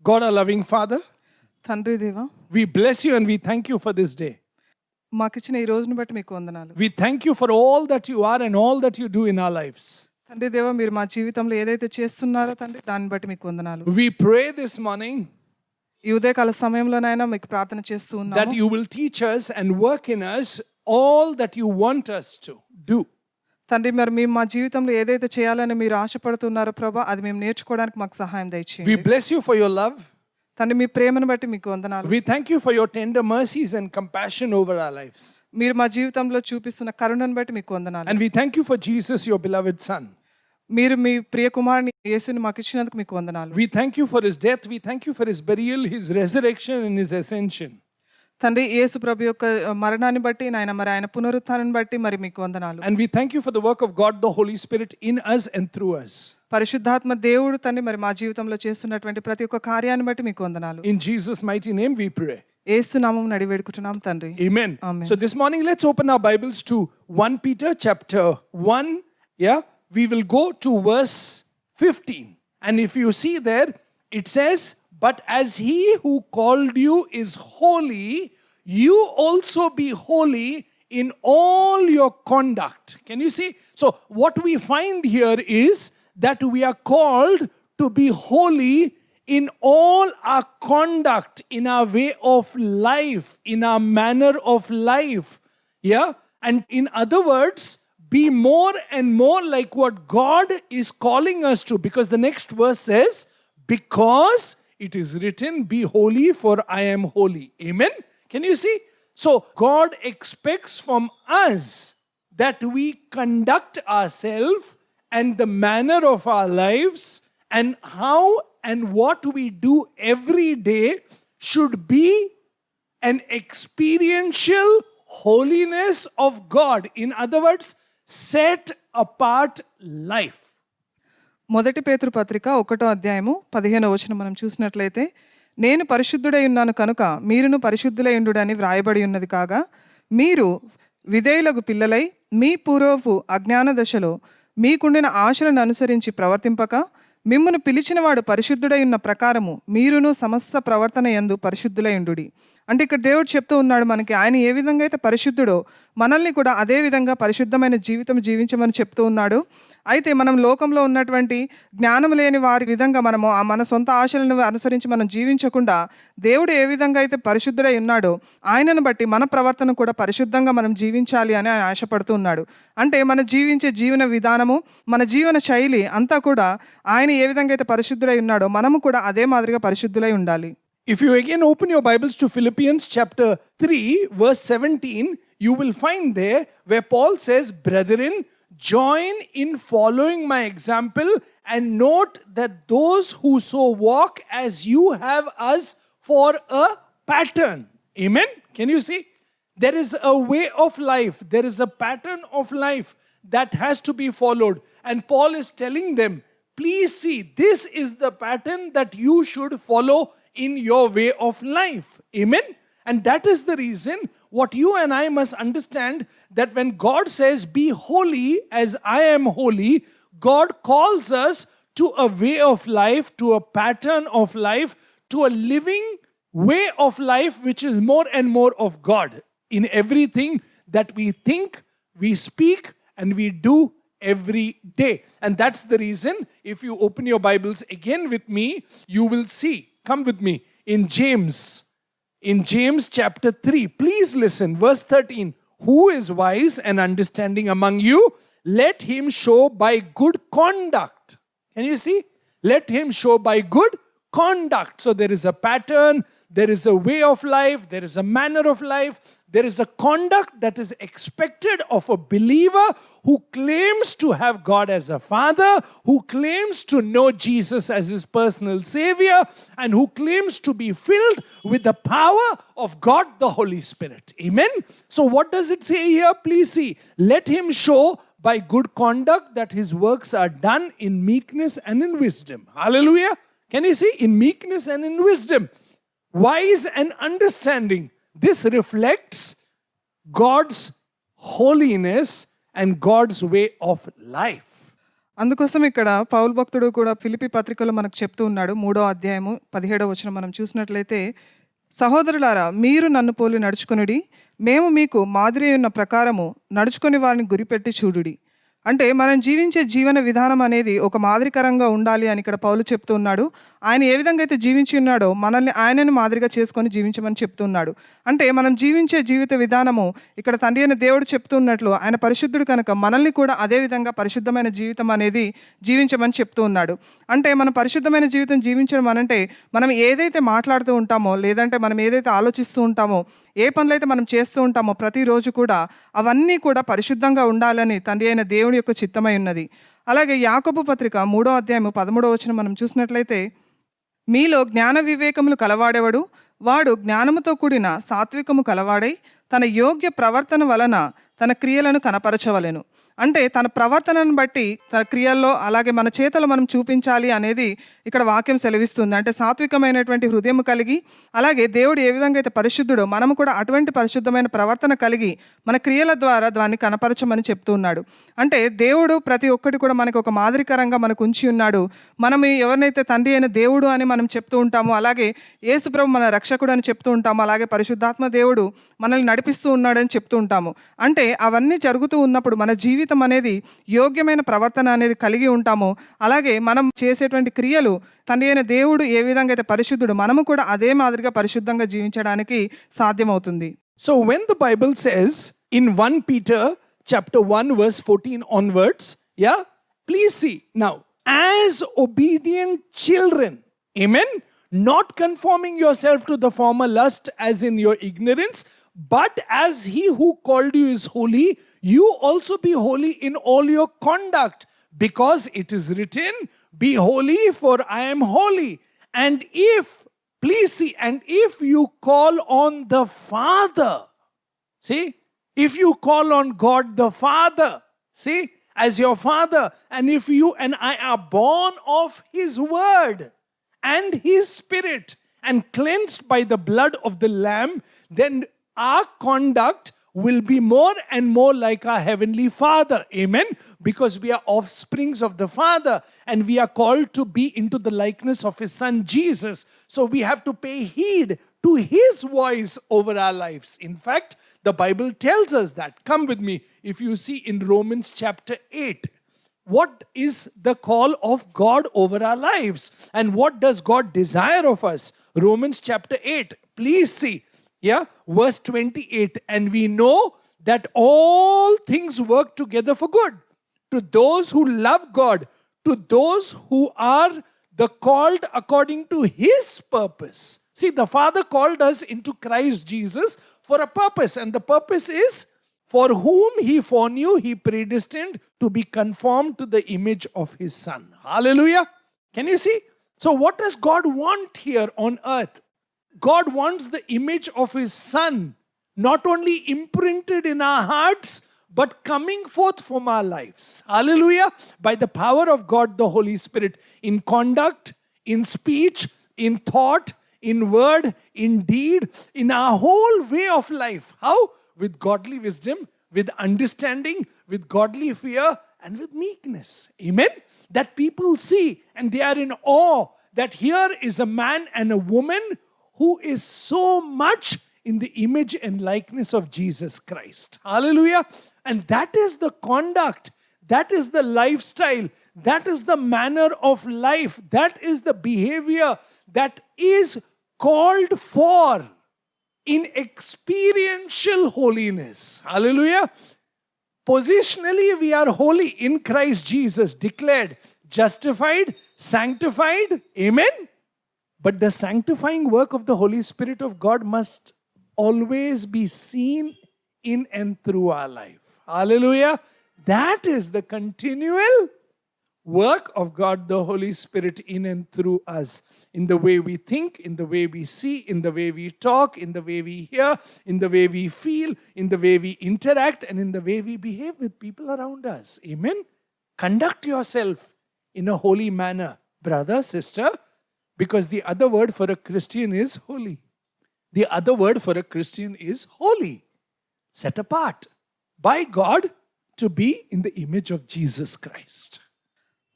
God, our loving Father, తండ్రి దేవా, we bless you and we thank you for this day. మాకిచ్చిన ఈ రోజును బట్టి మీకు వందనాలు. We thank you for all that you are and all that you do in our lives. తండ్రి దేవా, మీరు మా జీవితంలో ఏదైతే చేస్తున్నారో తండ్రి దాన్ని బట్టి మీకు వందనాలు. We pray this morning ఈ ఉదయకాల సమయంలోనైనా మీకు ప్రార్థన చేస్తూ that ఉన్నాము. you will teach us and work in us all that you want us to do. తండ్రి, మరి మేము మా జీవితంలో ఏదైతే చేయాలని మీరు ఆశపడుతున్నారో ప్రభా, అది మేము నేర్చుకోవడానికి మాకు సహాయం We దయచేయండి. bless you for your love. తండ్రి, మీ ప్రేమను బట్టి మీకు వందనాలు. We thank you for your tender mercies and compassion over our lives. మీరు మా జీవితంలో చూపిస్తున్న కరుణను బట్టి మీకు వందనాలు. And we thank you for Jesus, your beloved Son. మీరు మీ ప్రియ కుమారుని యేసుని మాకు ఇచ్చినందుకు మీకు వందనాలు. We thank you for his death. We thank you for his burial, his resurrection, and his ascension. తండ్రి, యేసు ప్రభు యొక్క మరణాన్ని బట్టి నాయన, మరి ఆయన పునరుత్థానాన్ని బట్టి మరి మీకు వందనాలు. And we thank you for the work of God, the Holy Spirit, in us and through us. పరిశుద్ధాత్మ దేవుడు తండ్రి మరి మా జీవితంలో చేస్తున్నటువంటి ప్రతి ఒక్క కార్యాన్ని బట్టి మీకు వందనాలు. In Jesus' mighty name we pray. యేసు నామమున అడిగి వేడుకుంటున్నాం తండ్రి. Amen. Amen. So this morning let's open our Bibles to 1 Peter chapter 1. Yeah, we will go to verse 15. And if you see there, it says, "But as he who called you is holy, you also be holy in all your conduct." Can you see? So what we find here is that we are called to be holy in all our conduct, in our way of life, in our manner of life. Yeah? And in other words, be more and more like what God is calling us to. Because the next verse says, "Because it is written, be holy for I am holy." Amen? Can you see? So God expects from us that we conduct ourselves and the manner of our lives and how and what we do every day should be an experiential holiness of God. In other words, set apart life. మొదటి పేతురు పత్రిక 1వ అధ్యాయము 15వ వచనం మనం చూసినట్లయితే, నేను పరిశుద్ధుడై ఉన్నాను కనుక మీరును పరిశుద్ధులై ఉండుడని వ్రాయబడి ఉన్నది కాగా, మీరు విధేయులకు పిల్లలై మీ పూర్వపు అజ్ఞాన దశలో మీకుండిన ఆశలను అనుసరించి ప్రవర్తింపక, మిమ్మును పిలిచినవాడు పరిశుద్ధుడై ఉన్న ప్రకారము మీరును సమస్త ప్రవర్తన యందు పరిశుద్ధులై ఉండుడి. అంటే ఇక్కడ దేవుడు చెప్తూ ఉన్నాడు మనకి, ఆయన ఏ విధంగా అయితే పరిశుద్ధుడో మనల్ని కూడా అదే విధంగా పరిశుద్ధమైన జీవితం జీవించమని చెప్తూ ఉన్నాడు. అయితే మనం లోకంలో ఉన్నటువంటి జ్ఞానం లేని వారి విధంగా మనము మన సొంత ఆశలను అనుసరించి మనం జీవించకుండా, దేవుడు ఏ విధంగా అయితే పరిశుద్ధుడై ఉన్నాడో ఆయనను బట్టి మన ప్రవర్తన కూడా పరిశుద్ధంగా మనం జీవించాలి అని ఆయన ఆశపడుతూ ఉన్నాడు. అంటే మన జీవించే జీవన విధానము, మన జీవన శైలి అంతా కూడా ఆయన ఏ విధంగా అయితే పరిశుద్ధుడై ఉన్నాడో మనము కూడా అదే మాదిరిగా పరిశుద్ధులై ఉండాలి. If you again open your Bibles to Philippians chapter 3, verse 17, you will find there where Paul says, "Brethren, join in following my example and note that those who so walk as you have us for a pattern." Amen? Can you see? There is a way of life. There is a pattern of life that has to be followed. And Paul is telling them, please see, this is the pattern that you should follow in your way of life. Amen? And that is the reason what you and I must understand, that when God says, "Be holy as I am holy," God calls us to a way of life, to a pattern of life, to a living way of life which is more and more of God in everything that we think, we speak, and we do every day. And that's the reason, if you open your Bibles again with me, you will see, come with me, in James chapter 3. Please listen, verse 13. "Who is wise and understanding among you? Let him show by good conduct." Can you see? Let him show by good conduct. So there is a pattern, there is a way of life, there is a manner of life, there is a conduct that is expected of a believer who claims to have God as a father, who claims to know Jesus as his personal savior, and who claims to be filled with the power of God the Holy Spirit. Amen? So what does it say here? Please see. Let him show by good conduct that his works are done in meekness and in wisdom. Hallelujah. Can you see? In meekness and in wisdom. Wise and understanding. This reflects God's holiness and God's way of life. అందుకోసం ఇక్కడ పౌలు భక్తుడు కూడా ఫిలిప్పీ పత్రికలో మనకు చెప్తూ ఉన్నాడు. 3వ అధ్యాయము 17వ వచనం మనం చూసినట్లయితే, సహోదరులారా, మీరు నన్ను పోలి నడుచుకొనుడి, మేము మీకు మాదిరి ఉన్న ప్రకారము నడుచుకొని వారిని గురిపెట్టి చూడుడి. అంటే మనం జీవించే జీవన విధానం అనేది ఒక మాదిరికరంగా ఉండాలి అని ఇక్కడ పౌలు చెప్తూ ఉన్నాడు. ఆయన ఏ విధంగా అయితే జీవించి ఉన్నాడో మనల్ని ఆయనని మాదిరిగా చేసుకొని జీవించమని చెప్తున్నాడు. అంటే మనం జీవించే జీవిత విధానము ఇక్కడ తండ్రి అయిన దేవుడు చెప్తున్నట్లు ఆయన పరిశుద్ధుడు కనుక మనల్ని కూడా అదే విధంగా పరిశుద్ధమైన జీవితం అనేది జీవించమని చెప్తూ ఉన్నాడు. అంటే మనం పరిశుద్ధమైన జీవితం జీవించడం అనంటే మనం ఏదైతే మాట్లాడుతూ ఉంటామో, లేదంటే మనం ఏదైతే ఆలోచిస్తూ ఉంటామో, ఏ పనులైతే మనం చేస్తూ ఉంటామో ప్రతిరోజు కూడా అవన్నీ కూడా పరిశుద్ధంగా ఉండాలని తండ్రి అయిన దేవుని యొక్క చిత్తమై ఉన్నది. అలాగే యాకోబు పత్రిక 3వ అధ్యాయము 13వ వచనం మనం చూసినట్లయితే, మీలో జ్ఞాన వివేకములు కలవాడేవాడు వాడు జ్ఞానముతో కూడిన సాత్వికము కలవాడై తన యోగ్య ప్రవర్తన వలన తన క్రియలను కనపరచవలెను. అంటే తన ప్రవర్తనను బట్టి తన క్రియల్లో అలాగే మన చేతలు మనం చూపించాలి అనేది ఇక్కడ వాక్యం సెలవిస్తుంది. అంటే సాత్వికమైనటువంటి హృదయం కలిగి, అలాగే దేవుడు ఏ విధంగా అయితే పరిశుద్ధుడో మనము కూడా అటువంటి పరిశుద్ధమైన ప్రవర్తన కలిగి మన క్రియల ద్వారా దాన్ని కనపరచమని చెప్తూ ఉన్నాడు. అంటే దేవుడు ప్రతి ఒక్కటి కూడా మనకు ఒక మాదిరికరంగా మనకు ఉంచి ఉన్నాడు. మనం ఎవరినైతే తండ్రి అయిన దేవుడు అని మనం చెప్తూ ఉంటామో, అలాగే యేసుప్రభు మన రక్షకుడు అని చెప్తూ ఉంటాము, అలాగే పరిశుద్ధాత్మ దేవుడు మనల్ని నడిపిస్తూ ఉన్నాడని చెప్తూ ఉంటాము. అంటే అవన్నీ జరుగుతూ ఉన్నప్పుడు మన జీవితం అనేది యోగ్యమైన ప్రవర్తన అనేది కలిగి ఉంటాము. అలాగే మనం చేసేటువంటి క్రియలు తండ్రి అయిన దేవుడు ఏ విధంగా అయితే పరిశుద్ధుడు, మనము కూడా అదే మాదిరిగా పరిశుద్ధంగా జీవించడానికి సాధ్యమవుతుంది. So when the Bible says in 1 Peter chapter 1 verse 14 onwards, yeah, please see now, as obedient children, amen, not conforming yourself to the former lust as in your ignorance, but as he who called you is holy, you also be holy in all your conduct, because it is written, be holy for I am holy. And if, please see, and if you call on the Father, see, if you call on God the Father, see, as your Father, and if you and I are born of His Word and His Spirit and cleansed by the blood of the Lamb, then our conduct will be more and more like our Heavenly Father. Amen. Because we are offsprings of the Father and we are called to be into the likeness of His Son Jesus. So we have to pay heed to His voice over our lives. In fact, the Bible tells us that. Come with me. If you see in Romans chapter 8, what is the call of God over our lives? And what does God desire of us? Romans chapter 8. Please see. Yeah, verse 28, and we know that all things work together for good to those who love God, to those who are the called according to His purpose. See, the Father called us into Christ Jesus for a purpose, and the purpose is, for whom He foreknew, He predestined to be conformed to the image of His Son. Hallelujah. Can you see? So what does God want here on earth? God wants the image of His Son not only imprinted in our hearts, but coming forth from our lives. Hallelujah. By the power of God, the Holy Spirit, in conduct, in speech, in thought, in word, in deed, in our whole way of life. How? With godly wisdom, with understanding, with godly fear, and with meekness. Amen. That people see and they are in awe that here is a man and a woman who is so much in the image and likeness of Jesus Christ. Hallelujah. And that is the conduct, that is the lifestyle, that is the manner of life, that is the behavior that is called for in experiential holiness. Hallelujah. Positionally, we are holy in Christ Jesus, declared, justified, sanctified. Amen. But the sanctifying work of the Holy Spirit of God must always be seen in and through our life. Hallelujah. That is the continual work of God, the Holy Spirit, in and through us. In the way we think, in the way we see, in the way we talk, in the way we hear, in the way we feel, in the way we interact, and in the way we behave with people around us. Amen. Conduct yourself in a holy manner, brother, sister. Because the other word for a Christian is holy. The other word for a Christian is holy. Set apart by God to be in the image of Jesus Christ.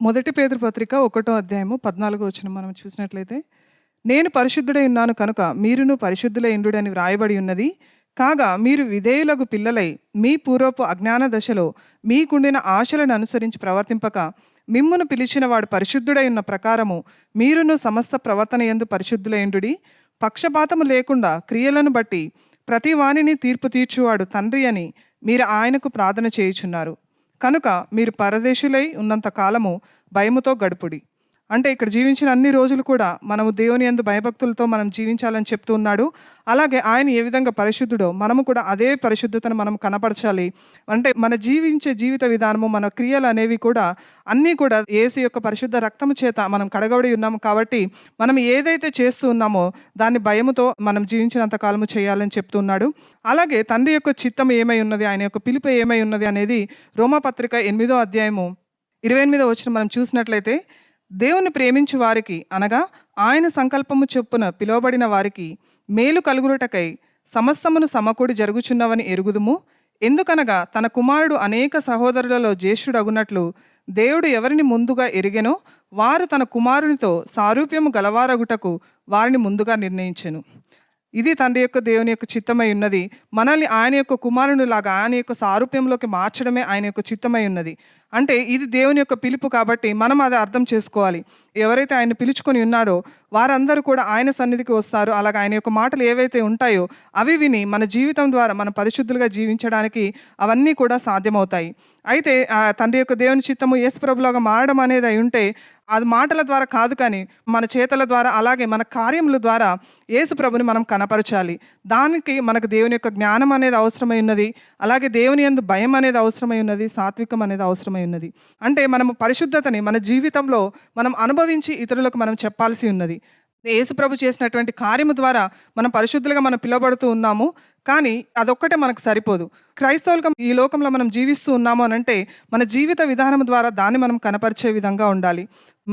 మొదటి పేతురు పత్రిక 1వ అధ్యాయము 14వ వచనం మనం చూసినట్లయితే, నేను పరిశుద్ధుడై ఉన్నాను కనుక మీరును పరిశుద్ధులై ఉండుడని వ్రాయబడి ఉన్నది. కాగా మీరు విధేయులకు పిల్లలై మీ పూర్వపు అజ్ఞాన దశలో మీకుండిన ఆశలను అనుసరించి ప్రవర్తింపక, మిమ్మును పిలిచిన వాడు పరిశుద్ధుడై ఉన్న ప్రకారము మీరును సమస్త ప్రవర్తన యందు పరిశుద్ధులై ఉండుడి. పక్షపాతము లేకుండా క్రియలను బట్టి ప్రతి వానిని తీర్పు తీర్చువాడు తండ్రి అని మీరు ఆయనకు ప్రార్థన చేయుచున్నారు. కనుక మీరు పరదేశులై ఉన్నంత కాలము భయముతో గడుపుడి. అంటే ఇక్కడ జీవించిన అన్ని రోజులు కూడా మనము దేవుని యందు భయభక్తులతో మనం జీవించాలని చెప్తూ ఉన్నాడు. అలాగే ఆయన ఏ విధంగా పరిశుద్ధుడో మనము కూడా అదే పరిశుద్ధతను మనం కనపరచాలి. అంటే మన జీవించే జీవిత విధానము, మన క్రియలు అనేవి కూడా అన్నీ కూడా యేసు యొక్క పరిశుద్ధ రక్తము చేత మనం కడగబడి ఉన్నాము. కాబట్టి మనం ఏదైతే చేస్తూ ఉన్నామో దాన్ని భయముతో మనం జీవించినంత కాలము చేయాలని చెప్తున్నాడు. అలాగే తండ్రి యొక్క చిత్తం ఏమై ఉన్నది, ఆయన యొక్క పిలుపు ఏమై ఉన్నది అనేది రోమాపత్రిక 8వ అధ్యాయము 28వ వచనం మనం చూసినట్లయితే, దేవుని ప్రేమించు వారికి అనగా ఆయన సంకల్పము చొప్పున పిలువబడిన వారికి మేలు కలుగుటకై సమస్తమును సమకూడి జరుగుచున్నవని ఎరుగుదుము. ఎందుకనగా తన కుమారుడు అనేక సహోదరులలో జ్యేష్ఠుడగునట్లు దేవుడు ఎవరిని ముందుగా ఎరిగెనో వారు తన కుమారునితో సారూప్యము గలవారగుటకు వారిని ముందుగా నిర్ణయించెను. ఇది తండ్రి యొక్క దేవుని యొక్క చిత్తమై ఉన్నది. మనల్ని ఆయన యొక్క కుమారునిలాగా ఆయన యొక్క సారూప్యంలోకి మార్చడమే ఆయన యొక్క చిత్తమై ఉన్నది. అంటే ఇది దేవుని యొక్క పిలుపు కాబట్టి మనం అది అర్థం చేసుకోవాలి. ఎవరైతే ఆయన పిలుచుకొని ఉన్నాడో వారందరూ కూడా ఆయన సన్నిధికి వస్తారు. అలాగే ఆయన యొక్క మాటలు ఏవైతే ఉంటాయో అవి విని మన జీవితం ద్వారా మనం పరిశుద్ధులుగా జీవించడానికి అవన్నీ కూడా సాధ్యమవుతాయి. అయితే తండ్రి యొక్క దేవుని చిత్తము యేసు ప్రభువులాగా మారడం అనేది అయి ఉంటే అది మాటల ద్వారా కాదు, కానీ మన చేతల ద్వారా అలాగే మన కార్యముల ద్వారా యేసు ప్రభుని మనం కనపరచాలి. దానికి మనకు దేవుని యొక్క జ్ఞానం అనేది అవసరమై ఉన్నది. అలాగే దేవుని యందు భయం అనేది అవసరమై ఉన్నది. సాత్వికం అనేది అవసరమై ఉన్నది. అంటే మనము పరిశుద్ధతని మన జీవితంలో మనం అనుభవించి ఇతరులకు మనం చెప్పాల్సి ఉన్నది. యేసు ప్రభు చేసినటువంటి కార్యము ద్వారా మనం పరిశుద్ధులుగా మనం పిలువబడుతూ ఉన్నాము. కానీ అదొక్కటే మనకు సరిపోదు. క్రైస్తవులుగా ఈ లోకంలో మనం జీవిస్తూ ఉన్నాము అని అంటే మన జీవిత విధానం ద్వారా దాన్ని మనం కనపరిచే విధంగా ఉండాలి.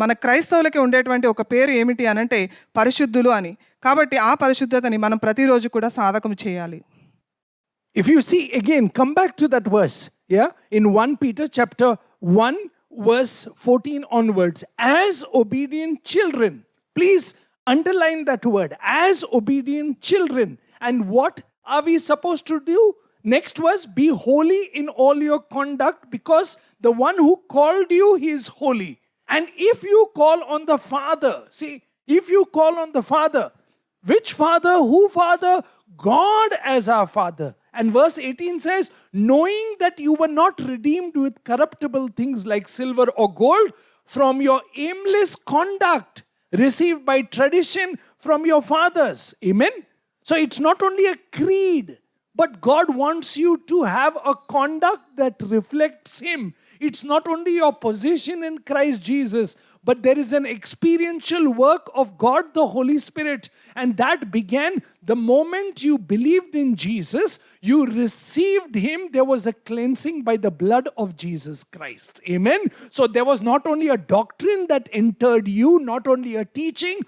మన క్రైస్తవులకి ఉండేటువంటి ఒక పేరు ఏమిటి అనంటే పరిశుద్ధులు అని. కాబట్టి ఆ పరిశుద్ధతని మనం ప్రతిరోజు కూడా సాధకం చేయాలి. If you see again, come back to that verse, yeah, in 1 Peter chapter 1 verse 14 onwards. As obedient children, please underline that word, as obedient children. And what are we supposed to do? Next verse, be holy in all your conduct, because the one who called you, he is holy. And if you call on the Father, see, if you call on the Father, which Father? Who Father? God as our Father. And verse 18 says, knowing that you were not redeemed with corruptible things like silver or gold from your aimless conduct received by tradition from your fathers. Amen? So it's not only a creed, but God wants you to have a conduct that reflects Him. It's not only your position in Christ Jesus, but there is an experiential work of God the Holy Spirit. And that began the moment you believed in Jesus, you received Him. There was a cleansing by the blood of Jesus Christ. Amen. So there was not only a doctrine that entered you, not only a teaching,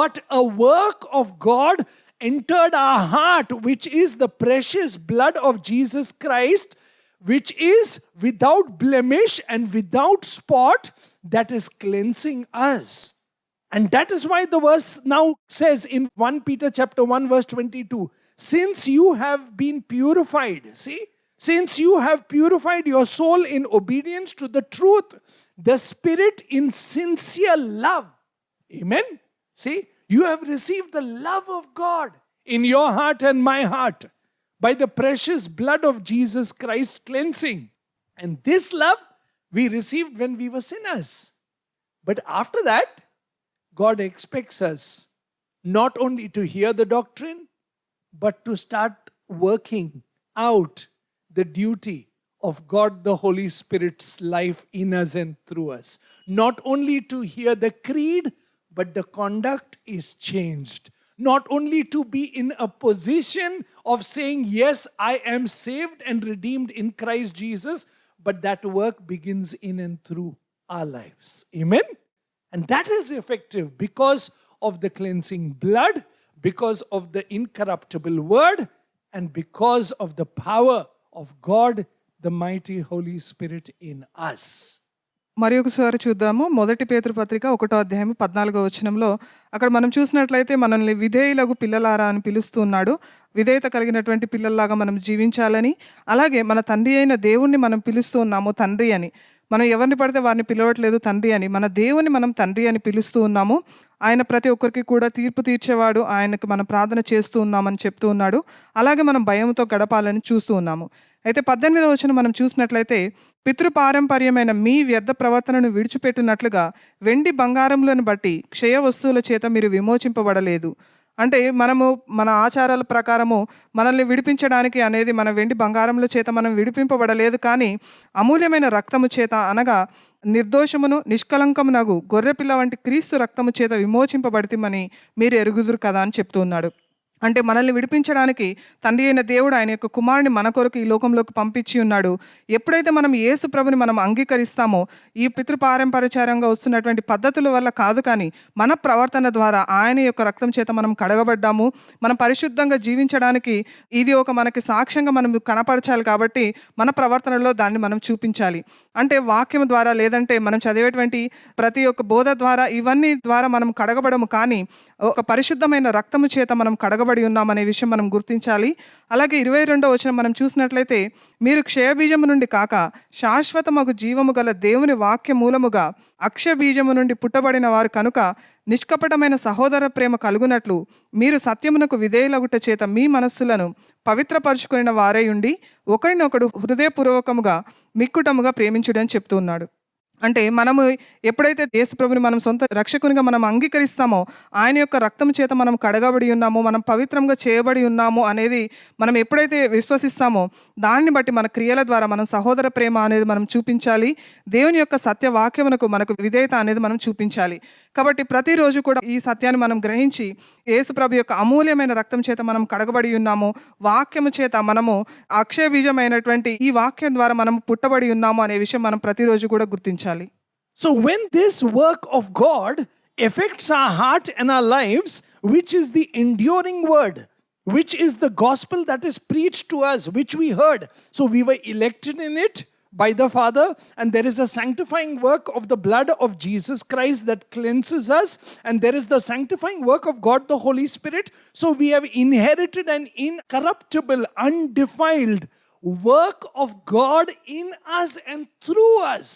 but a work of God entered our heart, which is the precious blood of Jesus Christ, which is without blemish and without spot, that is cleansing us. And that is why the verse now says in 1 Peter chapter 1 verse 22, since you have been purified, see, since you have purified your soul in obedience to the truth, the Spirit in sincere love. Amen. See, you have received the love of God in your heart and my heart by the precious blood of Jesus Christ cleansing. And this love we received when we were sinners. But after that, God expects us not only to hear the doctrine, but to start working out the duty of God the Holy Spirit's life in us and through us. Not only to hear the creed, but the conduct is changed. Not only to be in a position of saying, yes, I am saved and redeemed in Christ Jesus, but that work begins in and through our lives. Amen? And that is effective because of the cleansing blood, because of the incorruptible word, and because of the power of God, the mighty Holy Spirit in us. మరి ఒకసారి చూద్దాము. మొదటి పేతురు పత్రిక 1వ అధ్యాయం 14వ వచనంలో అక్కడ మనం చూసినట్లయితే మనల్ని విధేయులకు పిల్లలారా అని పిలుస్తూ ఉన్నాడు. విధేయత కలిగినటువంటి పిల్లల్లాగా మనం జీవించాలని, అలాగే మన తండ్రి అయిన దేవుణ్ణి మనం పిలుస్తూ ఉన్నాము తండ్రి అని. మనం ఎవరిని పడితే వారిని పిలవట్లేదు తండ్రి అని, మన దేవుని మనం తండ్రి అని పిలుస్తూ ఉన్నాము. ఆయన ప్రతి ఒక్కరికి కూడా తీర్పు తీర్చేవాడు, ఆయనకు మనం ప్రార్థన చేస్తూ ఉన్నామని చెప్తూ ఉన్నాడు. అలాగే మనం భయంతో గడపాలని చూస్తూ ఉన్నాము. అయితే 18వ వచనం మనం చూసినట్లయితే, పితృపారంపర్యమైన మీ వ్యర్థ ప్రవర్తనను విడిచిపెట్టినట్లుగా వెండి బంగారములను బట్టి క్షయ వస్తువుల చేత మీరు విమోచింపబడలేదు. అంటే మనము మన ఆచారాల ప్రకారము మనల్ని విడిపించడానికి అనేది మన వెండి బంగారముల చేత మనం విడిపింపబడలేదు, కానీ అమూల్యమైన రక్తము చేత, అనగా నిర్దోషమును నిష్కలంకమునగు గొర్రెపిల్ల వంటి క్రీస్తు రక్తము చేత విమోచింపబడితిమని మీరు ఎరుగుదురు కదా అని చెప్తూ ఉన్నాడు. అంటే మనల్ని విడిపించడానికి తండ్రి అయిన దేవుడు ఆయన యొక్క కుమారుని మన కొరకు ఈ లోకంలోకి పంపించి ఉన్నాడు. ఎప్పుడైతే మనం యేసు ప్రభుని మనం అంగీకరిస్తామో, ఈ పితృపారంపర్యచారంగా వస్తున్నటువంటి పద్ధతుల వల్ల కాదు, కానీ మన ప్రవర్తన ద్వారా ఆయన యొక్క రక్తం చేత మనం కడగబడ్డాము. మనం పరిశుద్ధంగా జీవించడానికి ఇది ఒక మనకి సాక్ష్యంగా మనం కనపరచాలి. కాబట్టి మన ప్రవర్తనలో దాన్ని మనం చూపించాలి. అంటే వాక్యం ద్వారా, లేదంటే మనం చదివేటువంటి ప్రతి ఒక్క బోధ ద్వారా, ఇవన్నీ ద్వారా మనం కడగబడము, కానీ ఒక పరిశుద్ధమైన రక్తము చేత మనం కడగబడి ఉన్నామనే విషయం మనం గుర్తించాలి. అలాగే 22వ వచనం మనం చూసినట్లయితే, మీరు క్షయబీజము నుండి కాక శాశ్వతమగు జీవము గల దేవుని వాక్య మూలముగా అక్షయ బీజము నుండి పుట్టబడిన వారు కనుక నిష్కపటమైన సహోదర ప్రేమ కలుగునట్లు మీరు సత్యమునకు విధేయులగుట చేత మీ మనస్సులను పవిత్రపరుచుకుని వారై ఉండి ఒకరినొకడు హృదయపూర్వకముగా మిక్కుటముగా ప్రేమించుడని చెప్తూ ఉన్నాడు. అంటే మనము ఎప్పుడైతే యేసు ప్రభుని మనం సొంత రక్షకునిగా మనం అంగీకరిస్తామో, ఆయన యొక్క రక్తం చేత మనం కడగబడి ఉన్నామో, మనం పవిత్రంగా చేయబడి ఉన్నామో అనేది మనం ఎప్పుడైతే విశ్వసిస్తామో, దాన్ని బట్టి మన క్రియల ద్వారా మనం సహోదర ప్రేమ అనేది మనం చూపించాలి. దేవుని యొక్క సత్యవాక్యమునకు మనకు విధేయత అనేది మనం చూపించాలి. కాబట్టి ప్రతిరోజు కూడా ఈ సత్యాన్ని మనం గ్రహించి, యేసు ప్రభు యొక్క అమూల్యమైన రక్తం చేత మనం కడగబడి ఉన్నాము, వాక్యము చేత మనము అక్షయ బీజమైనటువంటి ఈ వాక్యం ద్వారా మనం పుట్టబడి ఉన్నాము అనే విషయం మనం ప్రతిరోజు కూడా గుర్తించాలి. So when this work of God affects our heart and our lives, which is the enduring word, which is the gospel that is preached to us, which we heard. So we were elected in it by the Father, and there is a sanctifying work of the blood of Jesus Christ that cleanses us, and there is the sanctifying work of God the Holy Spirit. So we have inherited an incorruptible, undefiled work of God in us and through us.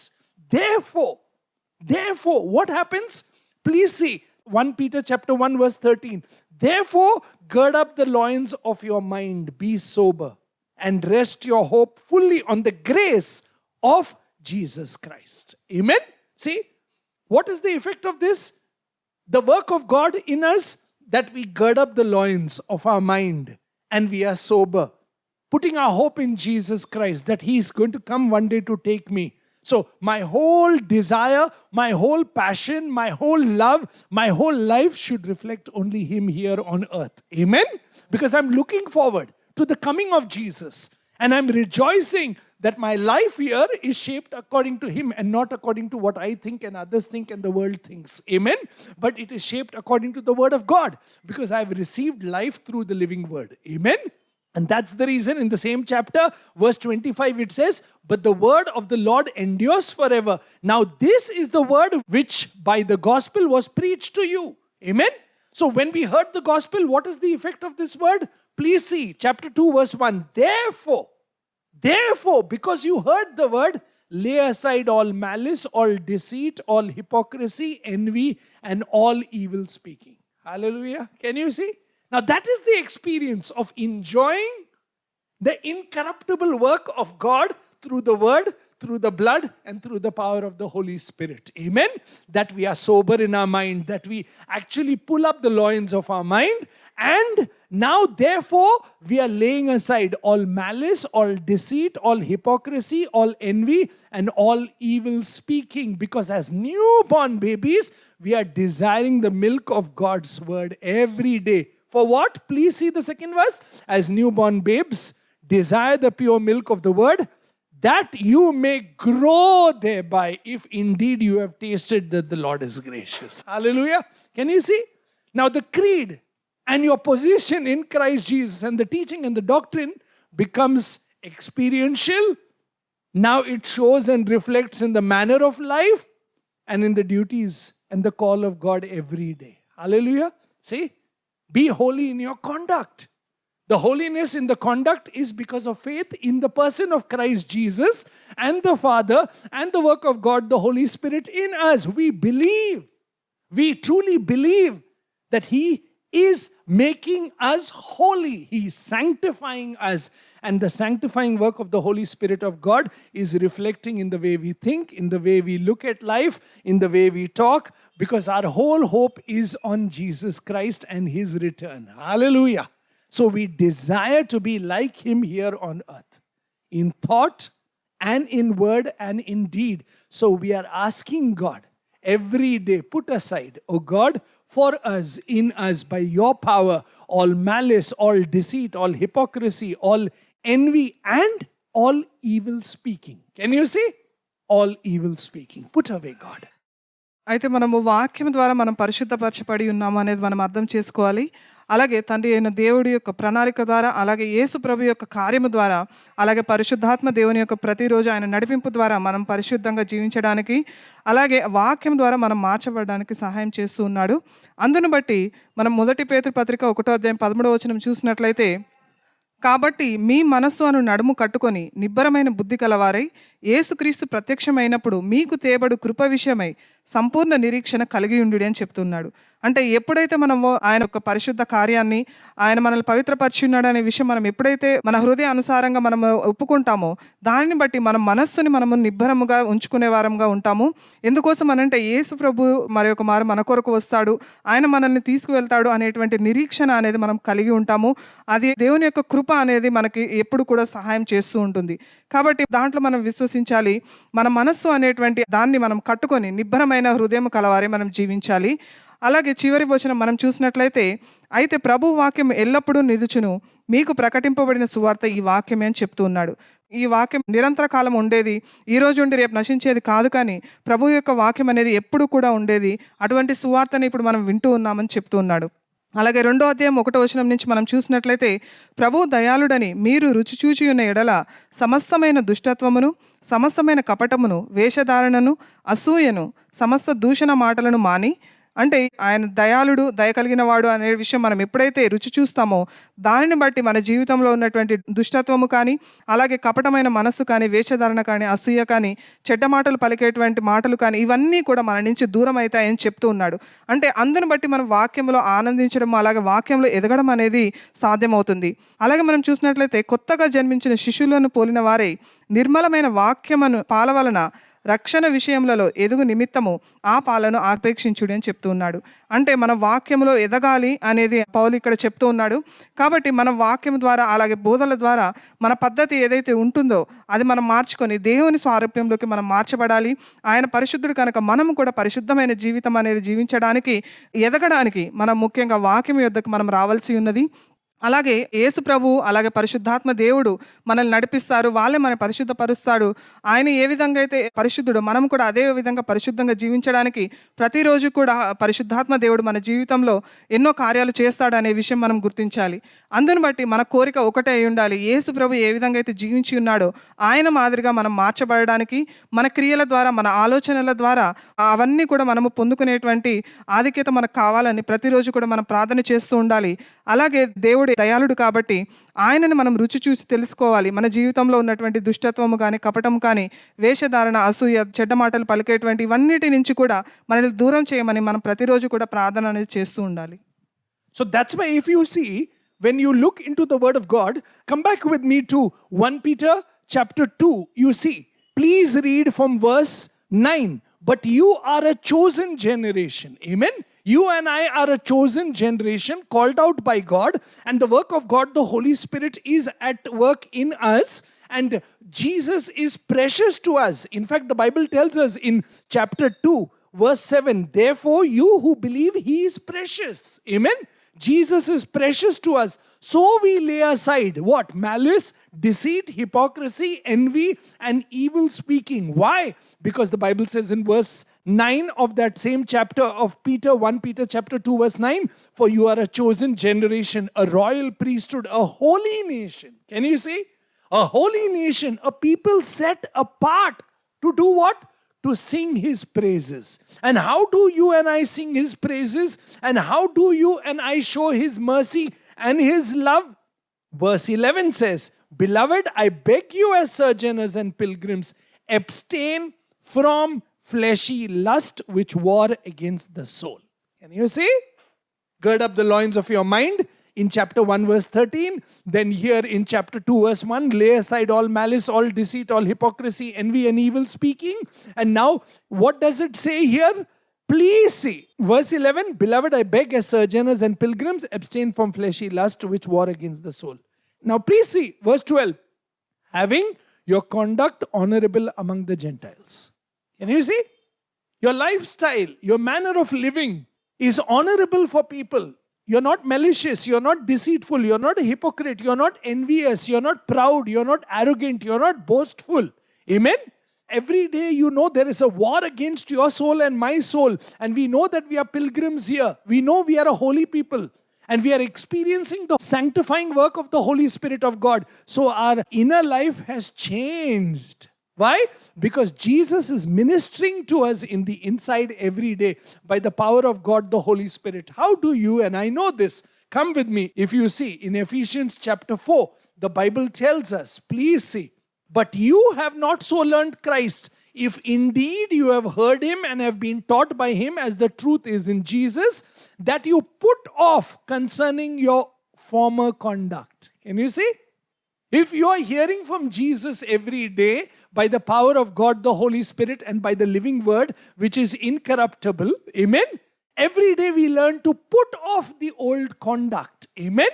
Therefore, what happens? Please see 1 Peter chapter 1 verse 13. Therefore, gird up the loins of your mind, be sober, and rest your hope fully on the grace of Jesus Christ. Amen? See, what is the effect of this? The work of God in us, that we gird up the loins of our mind and we are sober, putting our hope in Jesus Christ, that He is going to come one day to take me. So my whole desire, my whole passion, my whole love, my whole life should reflect only Him here on earth. Amen? Because I'm looking forward to the coming of Jesus, and I'm rejoicing that my life here is shaped according to Him and not according to what I think and others think and the world thinks. Amen? But it is shaped according to the Word of God, because I've received life through the living Word. Amen? And that's the reason in the same chapter, verse 25, it says, but the word of the Lord endures forever. Now this is the word which by the gospel was preached to you. Amen? So when we heard the gospel, what is the effect of this word? Please see chapter 2 verse 1. Therefore, because you heard the word, lay aside all malice, all deceit, all hypocrisy, envy, and all evil speaking. Hallelujah. Can you see? Now that is the experience of enjoying the incorruptible work of God through the word, through the blood, and through the power of the Holy Spirit. Amen? That we are sober in our mind, that we actually pull up the loins of our mind, and now therefore we are laying aside all malice, all deceit, all hypocrisy, all envy, and all evil speaking, because as newborn babies, we are desiring the milk of God's word every day. For what? Please see the second verse. As newborn babes, desire the pure milk of the word, that you may grow thereby, if indeed you have tasted that the Lord is gracious. Hallelujah. Can you see? Now the creed and your position in Christ Jesus and the teaching and the doctrine becomes experiential, Now it shows and reflects in the manner of life and in the duties and the call of God every day. Hallelujah. See, be holy in your conduct. The holiness in the conduct is because of faith in the person of Christ Jesus and the Father and the work of God, the Holy Spirit in us. We believe, we truly believe that He is making us holy. He is sanctifying us. And the sanctifying work of the Holy Spirit of God is reflecting in the way we think, in the way we look at life, in the way we talk, because our whole hope is on Jesus Christ and His return. Hallelujah. So we desire to be like Him here on earth, in thought and in word and in deed. So we are asking God every day, put aside, oh God, for us, in us, by your power, all malice, all deceit, all hypocrisy, all envy, and all evil speaking. Can you see? All evil speaking. Put away, God. అయితే మనము వాక్యం ద్వారా మనం పరిశుద్ధపరచబడి ఉన్నాము అనేది మనం అర్థం చేసుకోవాలి. అలాగే తండ్రి అయిన దేవుడి యొక్క ప్రణాళిక ద్వారా, అలాగే యేసు ప్రభు యొక్క కార్యము ద్వారా, అలాగే పరిశుద్ధాత్మ దేవుని యొక్క ప్రతిరోజు ఆయన నడిపింపు ద్వారా మనం పరిశుద్ధంగా జీవించడానికి, అలాగే వాక్యం ద్వారా మనం మార్చబడడానికి సహాయం చేస్తూ ఉన్నాడు. అందును బట్టి మనం 1 పేతురు పత్రిక 1:13 చూసినట్లయితే, కాబట్టి మీ మనస్సు అను నడుము కట్టుకొని నిబ్బరమైన బుద్ధి కలవారై యేసుక్రీస్తు ప్రత్యక్షమైనప్పుడు మీకు తేబడు కృప విషయమై సంపూర్ణ నిరీక్షణ కలిగి ఉండుడి అని చెప్తున్నాడు. అంటే ఎప్పుడైతే మనము ఆయన యొక్క పరిశుద్ధ కార్యాన్ని, ఆయన మనల్ని పవిత్రపరిచి ఉన్నాడు అనే విషయం మనం ఎప్పుడైతే మన హృదయ అనుసారంగా మనము ఒప్పుకుంటామో, దానిని బట్టి మన మనస్సుని మనము నిబ్బరముగా ఉంచుకునే వారంగా ఉంటాము. ఎందుకోసం అనంటే యేసు ప్రభు మరి ఒక మారు మన కొరకు వస్తాడు, ఆయన మనల్ని తీసుకువెళ్తాడు అనేటువంటి నిరీక్షణ అనేది మనం కలిగి ఉంటాము. అది దేవుని యొక్క కృప అనేది మనకి ఎప్పుడు కూడా సహాయం చేస్తూ ఉంటుంది. కాబట్టి దాంట్లో మనం విశ్వసించాలి. మన మనస్సు అనేటువంటి దాన్ని మనం కట్టుకొని నిబ్బరమైన హృదయం కలవారే మనం జీవించాలి. అలాగే చివరి వచనం మనం చూసినట్లయితే, అయితే ప్రభు వాక్యం ఎల్లప్పుడూ నిలుచును, మీకు ప్రకటింపబడిన సువార్త ఈ వాక్యమే అని చెప్తూ ఉన్నాడు. ఈ వాక్యం నిరంతర కాలం ఉండేది, ఈ రోజు ఉండి రేపు నశించేది కాదు, కానీ ప్రభు యొక్క వాక్యం అనేది ఎప్పుడు కూడా ఉండేది. అటువంటి సువార్తని ఇప్పుడు మనం వింటూ ఉన్నామని చెప్తూ ఉన్నాడు. అలాగే 2వ అధ్యాయం 1వ వచనం నుంచి మనం చూసినట్లయితే, ప్రభు దయాళుడని మీరు రుచి చూచి ఉన్న ఎడల సమస్తమైన దుష్టత్వమును, సమస్తమైన కపటమును, వేషధారణను, అసూయను, సమస్త దూషణ మాటలను మాని, అంటే ఆయన దయాళుడు, దయ కలిగిన వాడు అనే విషయం మనం ఎప్పుడైతే రుచి చూస్తామో, దానిని బట్టి మన జీవితంలో ఉన్నటువంటి దుష్టత్వము కానీ, అలాగే కపటమైన మనస్సు కానీ, వేషధారణ కానీ, అసూయ కానీ, చెడ్డ మాటలు పలికేటువంటి మాటలు కానీ, ఇవన్నీ కూడా మన నుంచి దూరం అవుతాయని చెప్తూ ఉన్నాడు. అంటే అందును బట్టి మనం వాక్యంలో ఆనందించడం, అలాగే వాక్యంలో ఎదగడం అనేది సాధ్యమవుతుంది. అలాగే మనం చూసినట్లయితే, కొత్తగా జన్మించిన శిశువులను పోలిన వారే నిర్మలమైన వాక్యమును పాల వలన రక్షణ విషయములలో ఎదుగు నిమిత్తము ఆ పాలను ఆపేక్షించుడి అని చెప్తూ ఉన్నాడు. అంటే మన వాక్యంలో ఎదగాలి అనేది పౌలు ఇక్కడ చెప్తూ ఉన్నాడు. కాబట్టి మన వాక్యం ద్వారా, అలాగే బోధల ద్వారా మన పద్ధతి ఏదైతే ఉంటుందో అది మనం మార్చుకొని దేవుని స్వారూప్యంలోకి మనం మార్చబడాలి. ఆయన పరిశుద్ధుడు కనుక మనం కూడా పరిశుద్ధమైన జీవితం అనేది జీవించడానికి, ఎదగడానికి మనం ముఖ్యంగా వాక్యం యొద్దకు మనం రావాల్సి ఉన్నది. అలాగే యేసు ప్రభు, అలాగే పరిశుద్ధాత్మ దేవుడు మనల్ని నడిపిస్తారు, వాళ్ళే మన పరిశుద్ధపరుస్తాడు. ఆయన ఏ విధంగా అయితే పరిశుద్ధుడు, మనం కూడా అదే విధంగా పరిశుద్ధంగా జీవించడానికి ప్రతిరోజు కూడా పరిశుద్ధాత్మ దేవుడు మన జీవితంలో ఎన్నో కార్యాలు చేస్తాడు అనే విషయం మనం గుర్తించాలి. అందును బట్టి మన కోరిక ఒకటే అయి ఉండాలి, యేసు ప్రభు ఏ విధంగా అయితే జీవించి ఉన్నాడో ఆయన మాదిరిగా మనం మార్చబడడానికి, మన క్రియల ద్వారా, మన ఆలోచనల ద్వారా అవన్నీ కూడా మనము పొందుకునేటువంటి ఆధిక్యత మనకు కావాలని ప్రతిరోజు కూడా మనం ప్రార్థన చేస్తూ ఉండాలి. అలాగే దేవుడు దయాళుడు కాబట్టి ఆయనని మనం రుచి చూసి తెలుసుకోవాలి. మన జీవితంలో ఉన్నటువంటి దుష్టత్వము కానీ, కపటం కానీ, వేషధారణ, అసూయ, చెడ్డ మాటలు పలికేటువంటి ఇవన్నిటి నుంచి కూడా మనల్ని దూరం చేయమని మనం ప్రతిరోజు కూడా ప్రార్థన అనేది చేస్తూ ఉండాలి. So that's why if you see, when you look into the word of God, come back with me to 1 Peter chapter 2. You see, please read from verse 9. But you are a chosen generation. Amen. You and I are a chosen generation called out by God, and the work of God, the Holy Spirit, is at work in us, and Jesus is precious to us. In fact, the Bible tells us in chapter 2, verse 7, therefore you who believe, he is precious. Amen. Jesus is precious to us. So we lay aside what? Malice, deceit, hypocrisy, envy, and evil speaking. Why? Because the Bible says in verse 9 of that same chapter of Peter, 1 Peter chapter 2 verse 9, for you are a chosen generation, a royal priesthood, a holy nation. Can you see? a holy nation, a people set apart to do what? To sing his praises. And how do you and I sing his praises? And how do you and I show his mercy and his love? Verse 11 says, Beloved, I beg you as sojourners and pilgrims, abstain from fleshy lust which war against the soul. Can you see? Gird up the loins of your mind in chapter 1 verse 13. Then here in chapter 2 verse 1, lay aside all malice, all deceit, all hypocrisy, envy and evil speaking. And now what does it say here? Please see. Verse 11, Beloved, I beg as sojourners and pilgrims, abstain from fleshy lust which war against the soul. Now please see. Verse 12, having your conduct honorable among the Gentiles. Can you see? Your lifestyle, your manner of living is honorable for people. You're not malicious, you're not deceitful, you're not a hypocrite, you're not envious, you're not proud, you're not arrogant, you're not boastful. Amen? Every day you know there is a war against your soul and my soul. And we know that we are pilgrims here. We know we are a holy people. And we are experiencing the sanctifying work of the Holy Spirit of God. So our inner life has changed. Why? Because Jesus is ministering to us in the inside every day by the power of God, the Holy Spirit. How do you and I know this? Come with me. If you see in Ephesians chapter 4, the Bible tells us, please see, but you have not so learned Christ, if indeed you have heard him and have been taught by him as the truth is in Jesus, that you put off concerning your former conduct. Can you see? If you are hearing from Jesus every day by the power of God, the Holy Spirit, and by the living word, which is incorruptible, amen? Every day we learn to put off the old conduct, amen?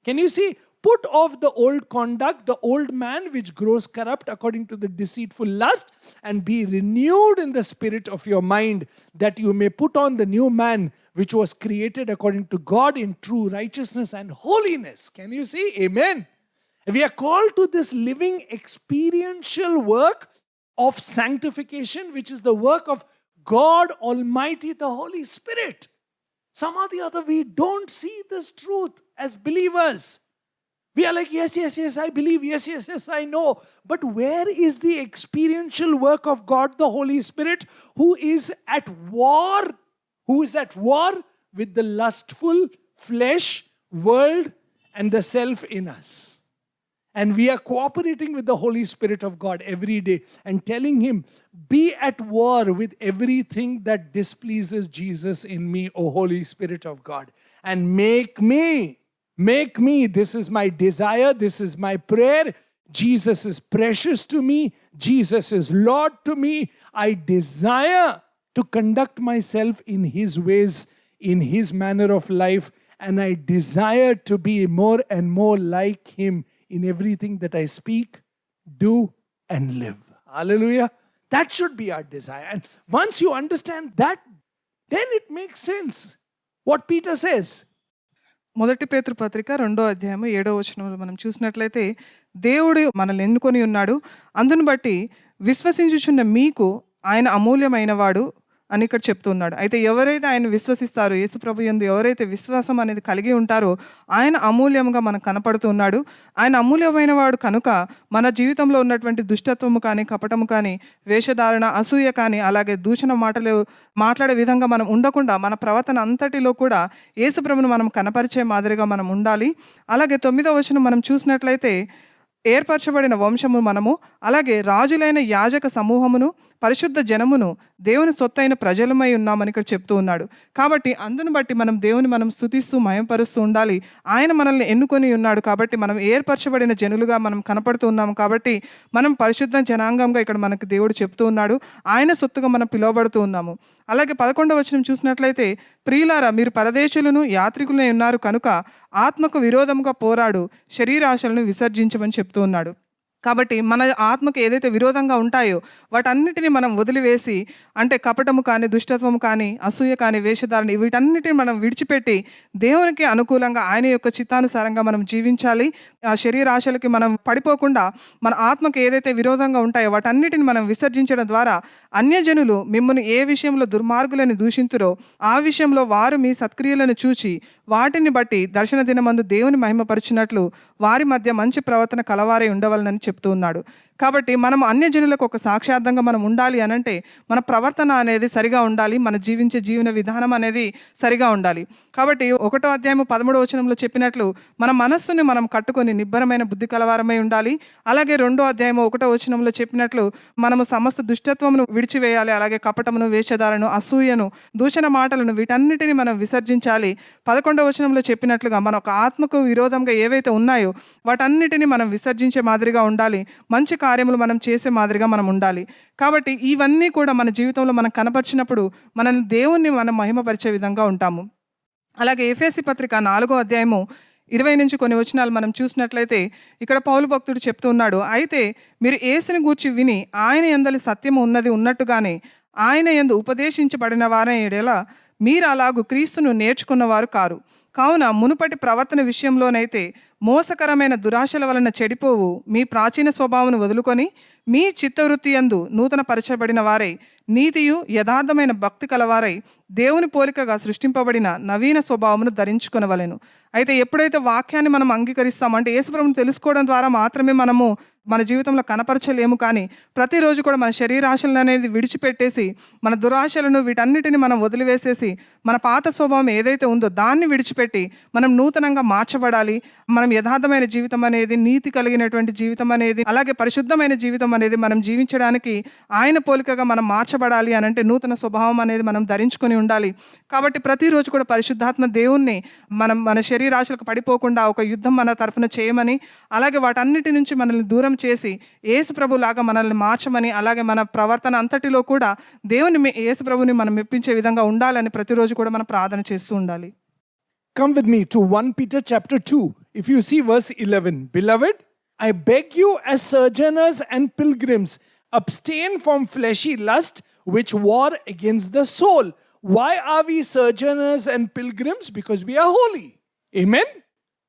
Can you see? Put off the old conduct, the old man which grows corrupt according to the deceitful lust, and be renewed in the spirit of your mind, that you may put on the new man which was created according to God in true righteousness and holiness. Can you see? Amen. We are called to this living experiential work of sanctification, which is the work of God Almighty, the Holy Spirit. Some or the other, we don't see this truth as believers. We are like, yes, yes, yes, I believe. Yes, yes, yes, I know. But where is the experiential work of God, the Holy Spirit, who is at war? Who is at war with the lustful flesh, world, and the self in us. And we are cooperating with the Holy Spirit of God every day and telling him, be at war with everything that displeases Jesus in me, O Holy Spirit of God. And make me, this is my desire, this is my prayer. Jesus is precious to me. Jesus is Lord to me. I desire to conduct myself in his ways, in his manner of life. And I desire to be more and more like him in everything that I speak, do, and live. Hallelujah. That should be our desire. And once you understand that, then it makes sense what Peter says. మొదటి పేతురు పత్రిక 2వ అధ్యాయము 7వ వచనంలో మనం చూసినట్లయితే, దేవుడు మనల్ని ఎన్నుకొని ఉన్నాడు, అందును బట్టి విశ్వసించుచున్న మీకు ఆయన అమూల్యమైన వాడు అని ఇక్కడ చెప్తున్నాడు. అయితే ఎవరైతే ఆయన విశ్వసిస్తారో, యేసుప్రభు యందు ఎవరైతే విశ్వాసం అనేది కలిగి ఉంటారో, ఆయన అమూల్యంగా మనకు కనపడుతున్నాడు. ఆయన అమూల్యమైన వాడు కనుక మన జీవితంలో ఉన్నటువంటి దుష్టత్వము కానీ, కపటము కానీ, వేషధారణ, అసూయ కానీ, అలాగే దూషణ మాటలు మాట్లాడే విధంగా మనం ఉండకుండా మన ప్రవర్తన అంతటిలో కూడా యేసుప్రభును మనం కనపరిచే మాదిరిగా మనం ఉండాలి. అలాగే 9వ వచనం మనం చూసినట్లయితే, ఏర్పరచబడిన వంశము మనము, అలాగే రాజులైన యాజక సమూహమును, పరిశుద్ధ జనమును, దేవుని సొత్తైన ప్రజలమై ఉన్నామని ఇక్కడ చెప్తూ ఉన్నాడు. కాబట్టి అందును బట్టి మనం దేవుని మనం స్తుతిస్తూ మహిమపరుస్తూ ఉండాలి. ఆయన మనల్ని ఎన్నుకొని ఉన్నాడు కాబట్టి మనం ఏర్పరచబడిన జనులుగా మనం కనపడుతూ ఉన్నాము. కాబట్టి మనం పరిశుద్ధ జనాంగంగా ఇక్కడ మనకు దేవుడు చెప్తూ ఉన్నాడు. ఆయన సొత్తుగా మనం పిలువబడుతూ ఉన్నాము. అలాగే 11వ వచనం చూసినట్లయితే, ప్రియులారా, మీరు పరదేశులను యాత్రికులై ఉన్నారు కనుక ఆత్మకు విరోధముగా పోరాడు శరీరాశలను విసర్జించమని చెప్తూ ఉన్నాడు. కాబట్టి మన ఆత్మకు ఏదైతే విరోధంగా ఉంటాయో వాటన్నిటిని మనం వదిలివేసి, అంటే కపటము కానీ, దుష్టత్వము కానీ, అసూయ కానీ, వేషధారణ, వీటన్నిటిని మనం విడిచిపెట్టి దేవునికి అనుకూలంగా ఆయన యొక్క చిత్తానుసారంగా మనం జీవించాలి. ఆ శరీరాశలకి మనం పడిపోకుండా మన ఆత్మకు ఏదైతే విరోధంగా ఉంటాయో వాటన్నిటిని మనం విసర్జించడం ద్వారా అన్యజనులు మిమ్మల్ని ఏ విషయంలో దుర్మార్గులను దూషింతురో ఆ విషయంలో వారు మీ సత్క్రియలను చూచి వాటిని బట్టి దర్శన దినమందు దేవుని మహిమపరిచినట్లు వారి మధ్య మంచి ప్రవర్తన కలవారై ఉండవలనని చెప్తూ ఉన్నాడు. కాబట్టి మనం అన్యజనులకు ఒక సాక్ష్యార్థంగా మనం ఉండాలి అనంటే మన ప్రవర్తన అనేది సరిగా ఉండాలి, మన జీవించే జీవన విధానం అనేది సరిగా ఉండాలి. కాబట్టి 1వ అధ్యాయము 13వ వచనంలో చెప్పినట్లు మన మనస్సుని మనం కట్టుకొని నిబ్బరమైన బుద్ధి కలవారమై ఉండాలి. అలాగే 2వ అధ్యాయము 1వ వచనంలో చెప్పినట్లు మనము సమస్త దుష్టత్వమును విడిచివేయాలి. అలాగే కపటమును, వేషధారను, అసూయను, దూషణ మాటలను వీటన్నిటిని మనం విసర్జించాలి. 11వ వచనంలో చెప్పినట్లుగా మన ఒక ఆత్మకు విరోధంగా ఏవైతే ఉన్నాయో వాటన్నిటిని మనం విసర్జించే మాదిరిగా ఉండాలి. మంచి కార్యములు మనం చేసే మాదిరిగా మనం ఉండాలి. కాబట్టి ఇవన్నీ కూడా మన జీవితంలో మనం కనపరిచినప్పుడు మనల్ని దేవుణ్ణి మనం మహిమపరిచే విధంగా ఉంటాము. అలాగే ఎఫెసీ పత్రిక 4వ అధ్యాయము 20 నుంచి కొన్ని వచనాలు మనం చూసినట్లయితే ఇక్కడ పౌలు భక్తుడు చెప్తూ ఉన్నాడు, అయితే మీరు యేసుని గూర్చి విని ఆయన యందలి సత్యము ఉన్నది ఉన్నట్టుగానే ఆయన యందు ఉపదేశించబడిన వారి ఎడల మీరు అలాగు క్రీస్తును నేర్చుకున్నవారు కారు. కావున మునుపటి ప్రవర్తన విషయంలోనైతే మోసకరమైన దురాశల వలన చెడిపోవు మీ ప్రాచీన స్వభావమును వదులుకొని మీ చిత్తవృత్తి యందు నూతన పరచబడిన వారై నీతియు యథార్థమైన భక్తి కలవారై దేవుని పోలికగా సృష్టింపబడిన నవీన స్వభావమును ధరించుకొనవలెను. అయితే ఎప్పుడైతే వాక్యాన్ని మనం అంగీకరిస్తామో, అంటే యేసుప్రభువును తెలుసుకోవడం ద్వారా మాత్రమే మనము మన జీవితంలో కనపరచలేము. కానీ ప్రతిరోజు కూడా మన శరీరాశలను అనేది విడిచిపెట్టేసి మన దురాశలను వీటన్నిటిని మనం వదిలివేసేసి మన పాత స్వభావం ఏదైతే ఉందో దాన్ని విడిచిపెట్టి మనం నూతనంగా మార్చబడాలి. మనం యథార్థమైన జీవితం అనేది, నీతి కలిగినటువంటి జీవితం అనేది, అలాగే పరిశుద్ధమైన జీవితం అనేది మనం జీవించడానికి ఆయన పోలికగా మనం మార్చబడాలి అని అంటే నూతన స్వభావం అనేది మనం ధరించుకొని ఉండాలి. కాబట్టి ప్రతిరోజు కూడా పరిశుద్ధాత్మ దేవుణ్ణి మనం మన శరీరాశలకు పడిపోకుండా ఒక యుద్ధం మన తరఫున చేయమని, అలాగే వాటన్నిటి నుంచి మనల్ని దూరం చేసి యేసు ప్రభు లాగా మనల్ని మార్చమని, అలాగే మన ప్రవర్తన అంతటిలో కూడా దేవుని యేసు ప్రభుని మనం మెప్పించే విధంగా ఉండాలని ప్రతిరోజు కూడా మనం ప్రార్థన చేస్తూ ఉండాలి. Come with me to 1 Peter chapter 2. If you see verse 11, Beloved, I beg you as sojourners and pilgrims, abstain from fleshy lust which war against the soul. Why are we sojourners and pilgrims? Because we are holy. Amen?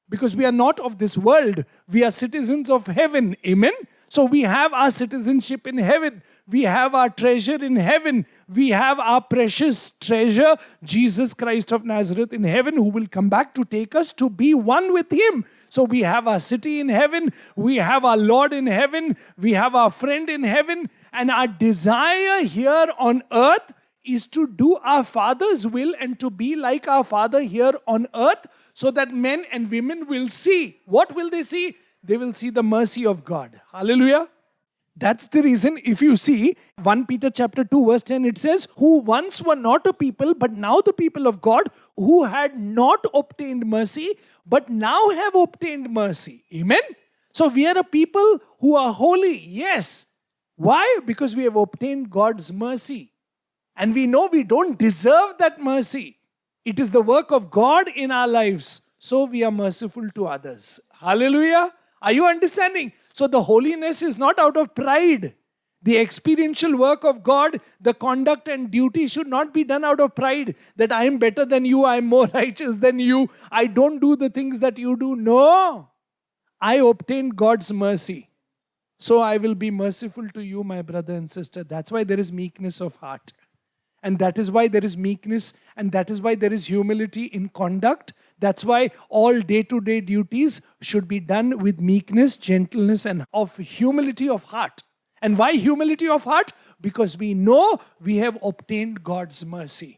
Because we are not of this world. We are citizens of heaven. Amen? So we have our citizenship in heaven. We have our treasure in heaven. We have our precious treasure, Jesus Christ of Nazareth in heaven, who will come back to take us to be one with him. So we have our city in heaven. We have our Lord in heaven. We have our friend in heaven. And our desire here on earth is to do our Father's will and to be like our Father here on earth, so that men and women will see. What will they see? They will see the mercy of God. Hallelujah. That's the reason, if you see 1 Peter chapter 2 verse 10, it says, who once were not a people, but now the people of God, who had not obtained mercy, but now have obtained mercy. Amen? So we are a people who are holy. Yes. Why? Because we have obtained God's mercy. And we know we don't deserve that mercy. It is the work of God in our lives. So we are merciful to others. Hallelujah. Are you understanding? So the holiness is not out of pride. The experiential work of God, the conduct and duty should not be done out of pride, that I am better than you, I am more righteous than you, I don't do the things that you do. No. I obtained God's mercy. So I will be merciful to you, my brother and sister. That's why there is meekness of heart. And that is why there is meekness, and that is why there is humility in conduct. That's why all day-to-day duties should be done with meekness, gentleness, and of humility of heart. And why humility of heart? Because we know we have obtained God's mercy.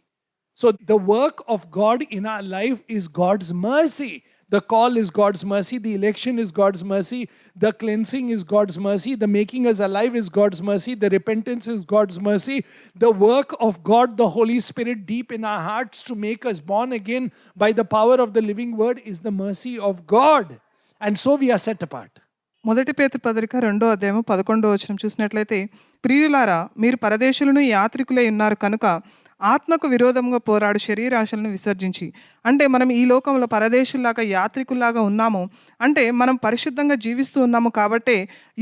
So the work of God in our life is God's mercy. The call is God's mercy. The election is God's mercy. The cleansing is God's mercy. The making us alive is God's mercy. The repentance is God's mercy. The work of God, the Holy Spirit, deep in our hearts to make us born again by the power of the living word is the mercy of God. And so we are set apart. 1 పేతురు పత్రిక 2వ అధ్యాయము 11వ వచనం చూసినట్లయితే, ప్రియులారా మీరు పరదేశులను యాత్రికులై ఉన్నారు కనుక ఆత్మకు విరోధంగా పోరాడు శరీరాశలను విసర్జించి, అంటే మనం ఈ లోకంలో పరదేశుల్లాగా యాత్రికుల్లాగా ఉన్నాము, అంటే మనం పరిశుద్ధంగా జీవిస్తూ ఉన్నాము కాబట్టే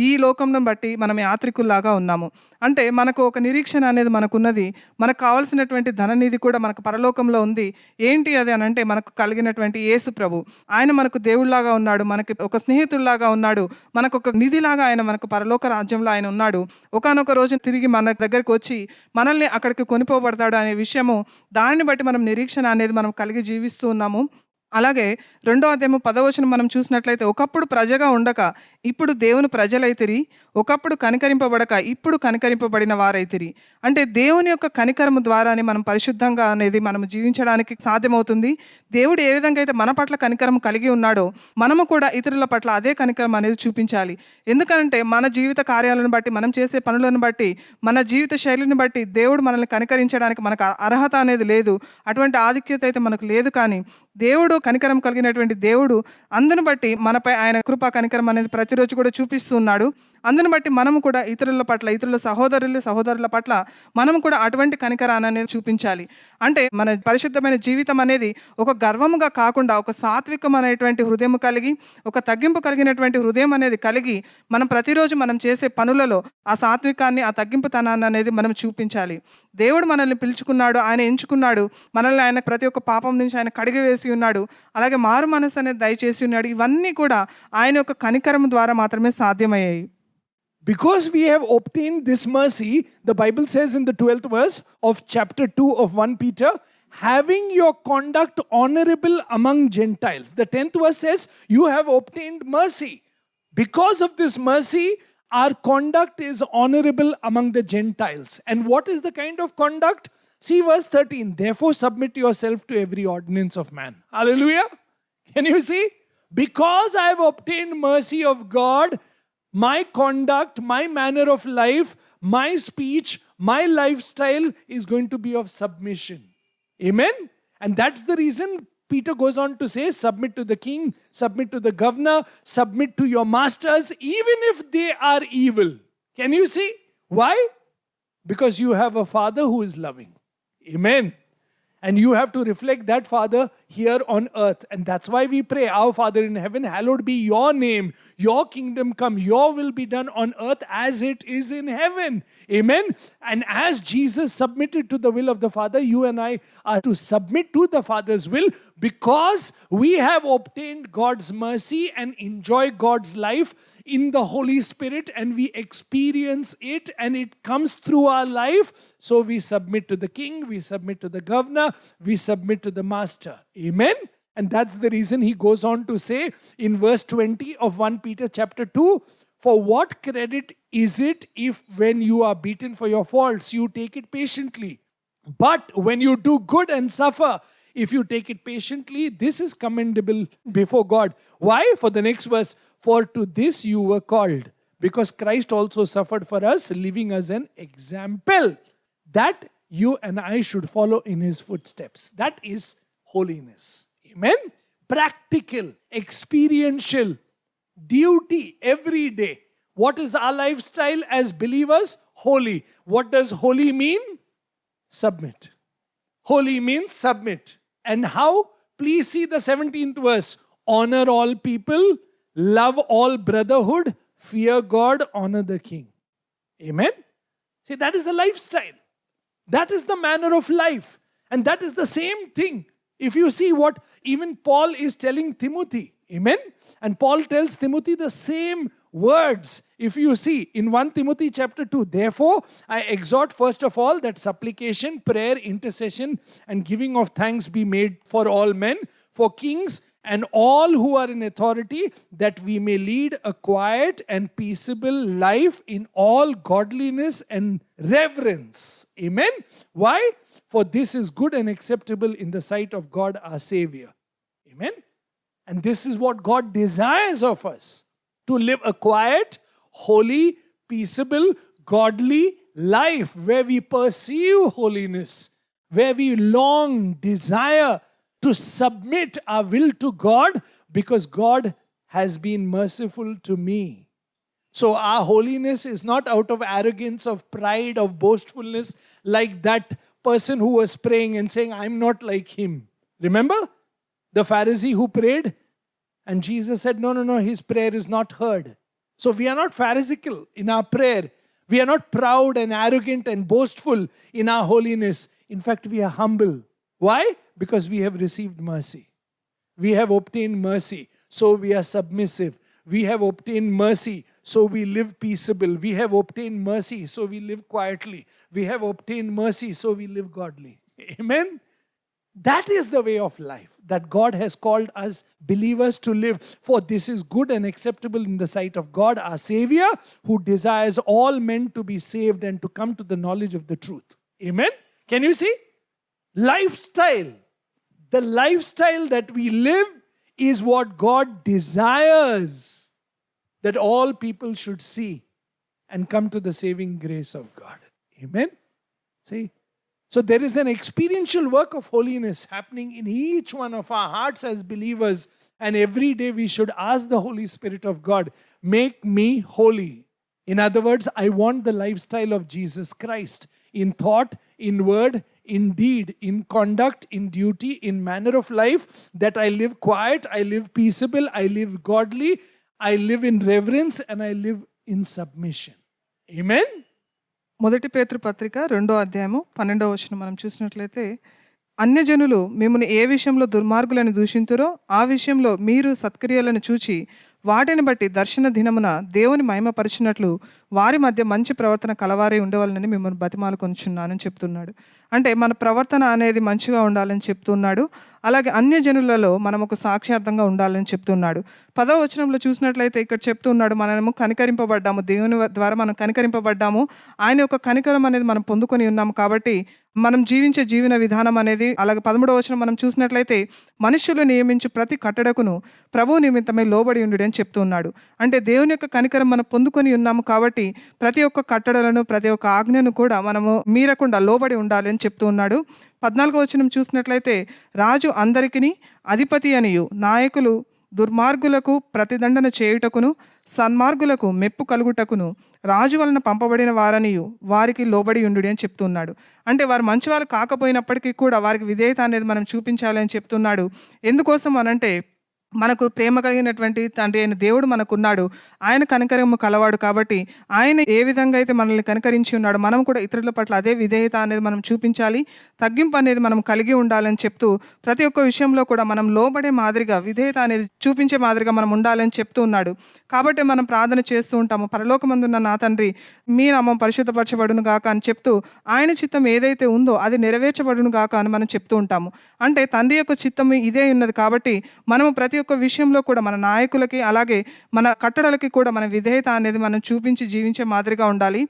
ఈ లోకంను బట్టి మనం యాత్రికుల్లాగా ఉన్నాము. అంటే మనకు ఒక నిరీక్షణ అనేది మనకున్నది. మనకు కావాల్సినటువంటి ధననిధి కూడా మనకు పరలోకంలో ఉంది. ఏంటి అది అని అంటే మనకు కలిగినటువంటి యేసు ప్రభు. ఆయన మనకు దేవుళ్లాగా ఉన్నాడు, మనకి ఒక స్నేహితుల్లాగా ఉన్నాడు, మనకు ఒక నిధిలాగా ఆయన మనకు పరలోక రాజ్యంలో ఆయన ఉన్నాడు. ఒకానొక రోజు తిరిగి మన దగ్గరకు వచ్చి మనల్ని అక్కడికి కొనిపోబడతాడు అనే విషయము, దానిని బట్టి మనం నిరీక్షణ అనేది మనం కలిగి జీవిస్తూ ఉన్నాము. అలాగే 2వ అధ్యాయము 10వ వచనం మనం చూసినట్లయితే, ఒకప్పుడు ప్రజగా ఉండక ఇప్పుడు దేవుని ప్రజలైతిరి, ఒకప్పుడు కనికరింపబడక ఇప్పుడు కనికరింపబడిన వారైతిరి. అంటే దేవుని యొక్క కనికరము ద్వారానే మనం పరిశుద్ధంగా అనేది మనం జీవించడానికి సాధ్యమవుతుంది. దేవుడు ఏ విధంగా అయితే మన పట్ల కనికరం కలిగి ఉన్నాడో మనము కూడా ఇతరుల పట్ల అదే కనికరం అనేది చూపించాలి. ఎందుకంటే మన జీవిత కార్యాలను బట్టి, మనం చేసే పనులను బట్టి, మన జీవిత శైలిని బట్టి దేవుడు మనల్ని కనికరించడానికి మనకు అర్హత అనేది లేదు. అటువంటి ఆధిక్యత అయితే మనకు లేదు. కానీ దేవుడు కనికరం కలిగినటువంటి దేవుడు, అందును బట్టి మనపై ఆయన కృపా కనికరం అనేది ప్రతిరోజు కూడా చూపిస్తూ ఉన్నాడు. అందును బట్టి మనము కూడా ఇతరుల పట్ల, ఇతరుల సహోదరుల పట్ల మనము కూడా అటువంటి కనికరాన్ని అనేది చూపించాలి. అంటే మన పరిశుద్ధమైన జీవితం అనేది ఒక గర్వముగా కాకుండా ఒక సాత్వికం అనేటువంటి హృదయం కలిగి, ఒక తగ్గింపు కలిగినటువంటి హృదయం అనేది కలిగి, మనం ప్రతిరోజు మనం చేసే పనులలో ఆ సాత్వికాన్ని, ఆ తగ్గింపుతనాన్ని అనేది మనం చూపించాలి. దేవుడు మనల్ని పిలుచుకున్నాడు, ఆయన ఎంచుకున్నాడు, మనల్ని ఆయన ప్రతి ఒక్క పాపం నుంచి ఆయన కడిగివేసి ఉన్నాడు, అలాగే మారు మనసు అనేది దయచేసి ఉన్నాడు. ఇవన్నీ కూడా ఆయన యొక్క కనికరం ద్వారా మాత్రమే సాధ్యమయ్యాయి. Because we have obtained this mercy, the Bible says in the 12th verse of chapter 2 of 1 Peter, having your conduct honorable among Gentiles. The 10th verse says, you have obtained mercy. Because of this mercy, our conduct is honorable among the Gentiles. And what is the kind of conduct? See verse 13. Therefore submit yourself to every ordinance of man. Hallelujah. Can you see? Because I have obtained mercy of God, my conduct, my manner of life, my speech, my lifestyle is going to be of submission. Amen? And that's the reason Peter goes on to say, submit to the king, submit to the governor, submit to your masters, even if they are evil. Can you see? Why? Because you have a father who is loving. Amen. And you have to reflect that Father here on earth. And that's why we pray, our Father in heaven, hallowed be your name. Your kingdom come. Your will be done on earth as it is in heaven. Amen. And as Jesus submitted to the will of the Father, you and I are to submit to the Father's will, because we have obtained God's mercy and enjoy God's life in the Holy Spirit, and we experience it, and it comes through our life. So we submit to the king, we submit to the governor, we submit to the master. Amen. And that's the reason he goes on to say in verse 20 of 1 Peter chapter 2, for what credit is it if when you are beaten for your faults, you take it patiently? But when you do good and suffer, if you take it patiently, this is commendable before God. Why? For the next verse, for to this you were called, because Christ also suffered for us, leaving us an example that you and I should follow in his footsteps. That is holiness. Amen? Practical, experiential, duty every day. What is our lifestyle as believers? Holy. What does holy mean? Submit. Holy means submit. And how? Please see the 17th verse. Honor all people, love all brotherhood, fear God, honor the king. Amen? See, that is a lifestyle. That is the manner of life. And that is the same thing. If you see what even Paul is telling Timothy. Amen? And Paul tells Timothy the same words. If you see in 1 Timothy chapter 2, therefore I exhort first of all that supplication, prayer, intercession and giving of thanks be made for all men, for kings and all who are in authority, that we may lead a quiet and peaceable life in all godliness and reverence. Amen? Why? For this is good and acceptable in the sight of God our Savior. Amen? And this is what God desires of us. To live a quiet, holy, peaceable, godly life where we pursue holiness, where we long, desire to submit our will to God because God has been merciful to me. So our holiness is not out of arrogance, of pride, of boastfulness, like that person who was praying and saying, I'm not like him. Remember? The Pharisee who prayed? And Jesus said, no, his prayer is not heard. So we are not pharisaical in our prayer. We are not proud and arrogant and boastful in our holiness. In fact, we are humble. Why? Because we have received mercy. We have obtained mercy, so we are submissive. We have obtained mercy, so we live peaceable. We have obtained mercy, so we live quietly. We have obtained mercy, so we live godly. Amen? That is the way of life that God has called us believers to live. For this is good and acceptable in the sight of God, our Savior, who desires all men to be saved and to come to the knowledge of the truth. Amen? Can you see? Lifestyle. The lifestyle that we live is what God desires that all people should see and come to the saving grace of God. Amen? See? So there is an experiential work of holiness happening in each one of our hearts as believers. And every day we should ask the Holy Spirit of God, make me holy. In other words, I want the lifestyle of Jesus Christ in thought, in word, in deed, in conduct, in duty, in manner of life, that I live quiet, I live peaceable, I live godly, I live in reverence, and I live in submission. Amen? మొదటి పేతురు పత్రిక 2వ అధ్యాయము 12వ వచనం మనం చూసినట్లయితే, అన్యజనులు మిమ్మల్ని ఏ విషయంలో దుర్మార్గులను దూషింతురో ఆ విషయంలో మీరు సత్క్రియలను చూచి వాటిని బట్టి దర్శన దినమున దేవుని మహిమపరిచినట్లు వారి మధ్య మంచి ప్రవర్తన కలవారే ఉండవాలని మిమ్మల్ని బతిమాలు కొనుచున్నానని చెప్తున్నాడు. అంటే మన ప్రవర్తన అనేది మంచిగా ఉండాలని చెప్తున్నాడు. అలాగే అన్యజనులలో మనం ఒక సాక్ష్యార్థంగా ఉండాలని చెప్తున్నాడు. 10వ వచనంలో చూసినట్లయితే ఇక్కడ చెప్తున్నాడు, మనము కనికరింపబడ్డాము, దేవుని ద్వారా మనం కనికరింపబడ్డాము, ఆయన యొక్క కనికరం అనేది మనం పొందుకొని ఉన్నాము. కాబట్టి మనం జీవించే జీవన విధానం అనేది, అలాగే 13వ వచనం మనం చూసినట్లయితే మనుషులు నియమించు ప్రతి కట్టడకును ప్రభువు నిమిత్తమై లోబడి ఉండు అని చెప్తున్నాడు. అంటే దేవుని యొక్క కనికరం మనం పొందుకొని ఉన్నాము కాబట్టి ప్రతి ఒక్క కట్టడలను, ప్రతి ఒక్క ఆజ్ఞను కూడా మనము మీరకుండా లోబడి ఉండాలి అని చెప్తూ ఉన్నాడు. 14వ వచనం చూసినట్లయితే, రాజు అందరికిని అధిపతి అనియు నాయకులు దుర్మార్గులకు ప్రతిదండన చేయుటకును సన్మార్గులకు మెప్పు కలుగుటకును రాజు వలన పంపబడిన వారనియు వారికి లోబడి ఉండు అని చెప్తున్నాడు. అంటే వారు మంచి వాళ్ళు కాకపోయినప్పటికీ కూడా వారికి విధేయత అనేది మనం చూపించాలి అని చెప్తున్నాడు. ఎందుకోసం అనంటే, మనకు ప్రేమ కలిగినటువంటి తండ్రి అయిన దేవుడు మనకున్నాడు. ఆయన కనికరము కలవాడు కాబట్టి ఆయన ఏ విధంగా అయితే మనల్ని కనికరించి ఉన్నాడు, మనం కూడా ఇతరుల పట్ల అదే విధేయత అనేది మనం చూపించాలి, తగ్గింపు అనేది మనం కలిగి ఉండాలని చెప్తూ ప్రతి ఒక్క విషయంలో కూడా మనం లోబడే మాదిరిగా, విధేయత అనేది చూపించే మాదిరిగా మనం ఉండాలని చెప్తూ ఉన్నాడు. కాబట్టి మనం ప్రార్థన చేస్తూ ఉంటాము, పరలోకమందున్న నా తండ్రి మీ నామం పరిశుద్ధపరచబడును గాక అని చెప్తూ ఆయన చిత్తం ఏదైతే ఉందో అది నెరవేర్చబడును గాక అని మనం చెప్తూ ఉంటాము. అంటే తండ్రి యొక్క చిత్తం ఇదే ఉన్నది కాబట్టి మనము ప్రతి ఒక్క విషయంలో కూడా మన నాయకులకి, అలాగే మన కట్టడలకి కూడా మన విధేయత అనేది మనం చూపించి జీవించే మాదిరిగా ఉండాలి.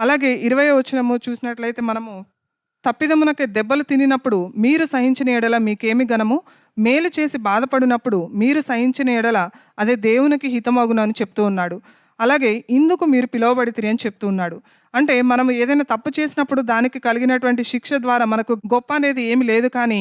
అలాగే 20వ వచనము చూసినట్లయితే, మనము తప్పిదమునకి దెబ్బలు తినినప్పుడు మీరు సహించిన ఎడల మీకేమి ఘనము, మేలు చేసి బాధపడినప్పుడు మీరు సహించిన ఎడల అదే దేవునికి హితమగును అని చెప్తూ ఉన్నాడు. అలాగే ఇందుకు మీరు పిలువబడితిరి అని చెప్తూ ఉన్నాడు. అంటే మనం ఏదైనా తప్పు చేసినప్పుడు దానికి కలిగినటువంటి శిక్ష ద్వారా మనకు గొప్ప అనేది ఏమి లేదు, కానీ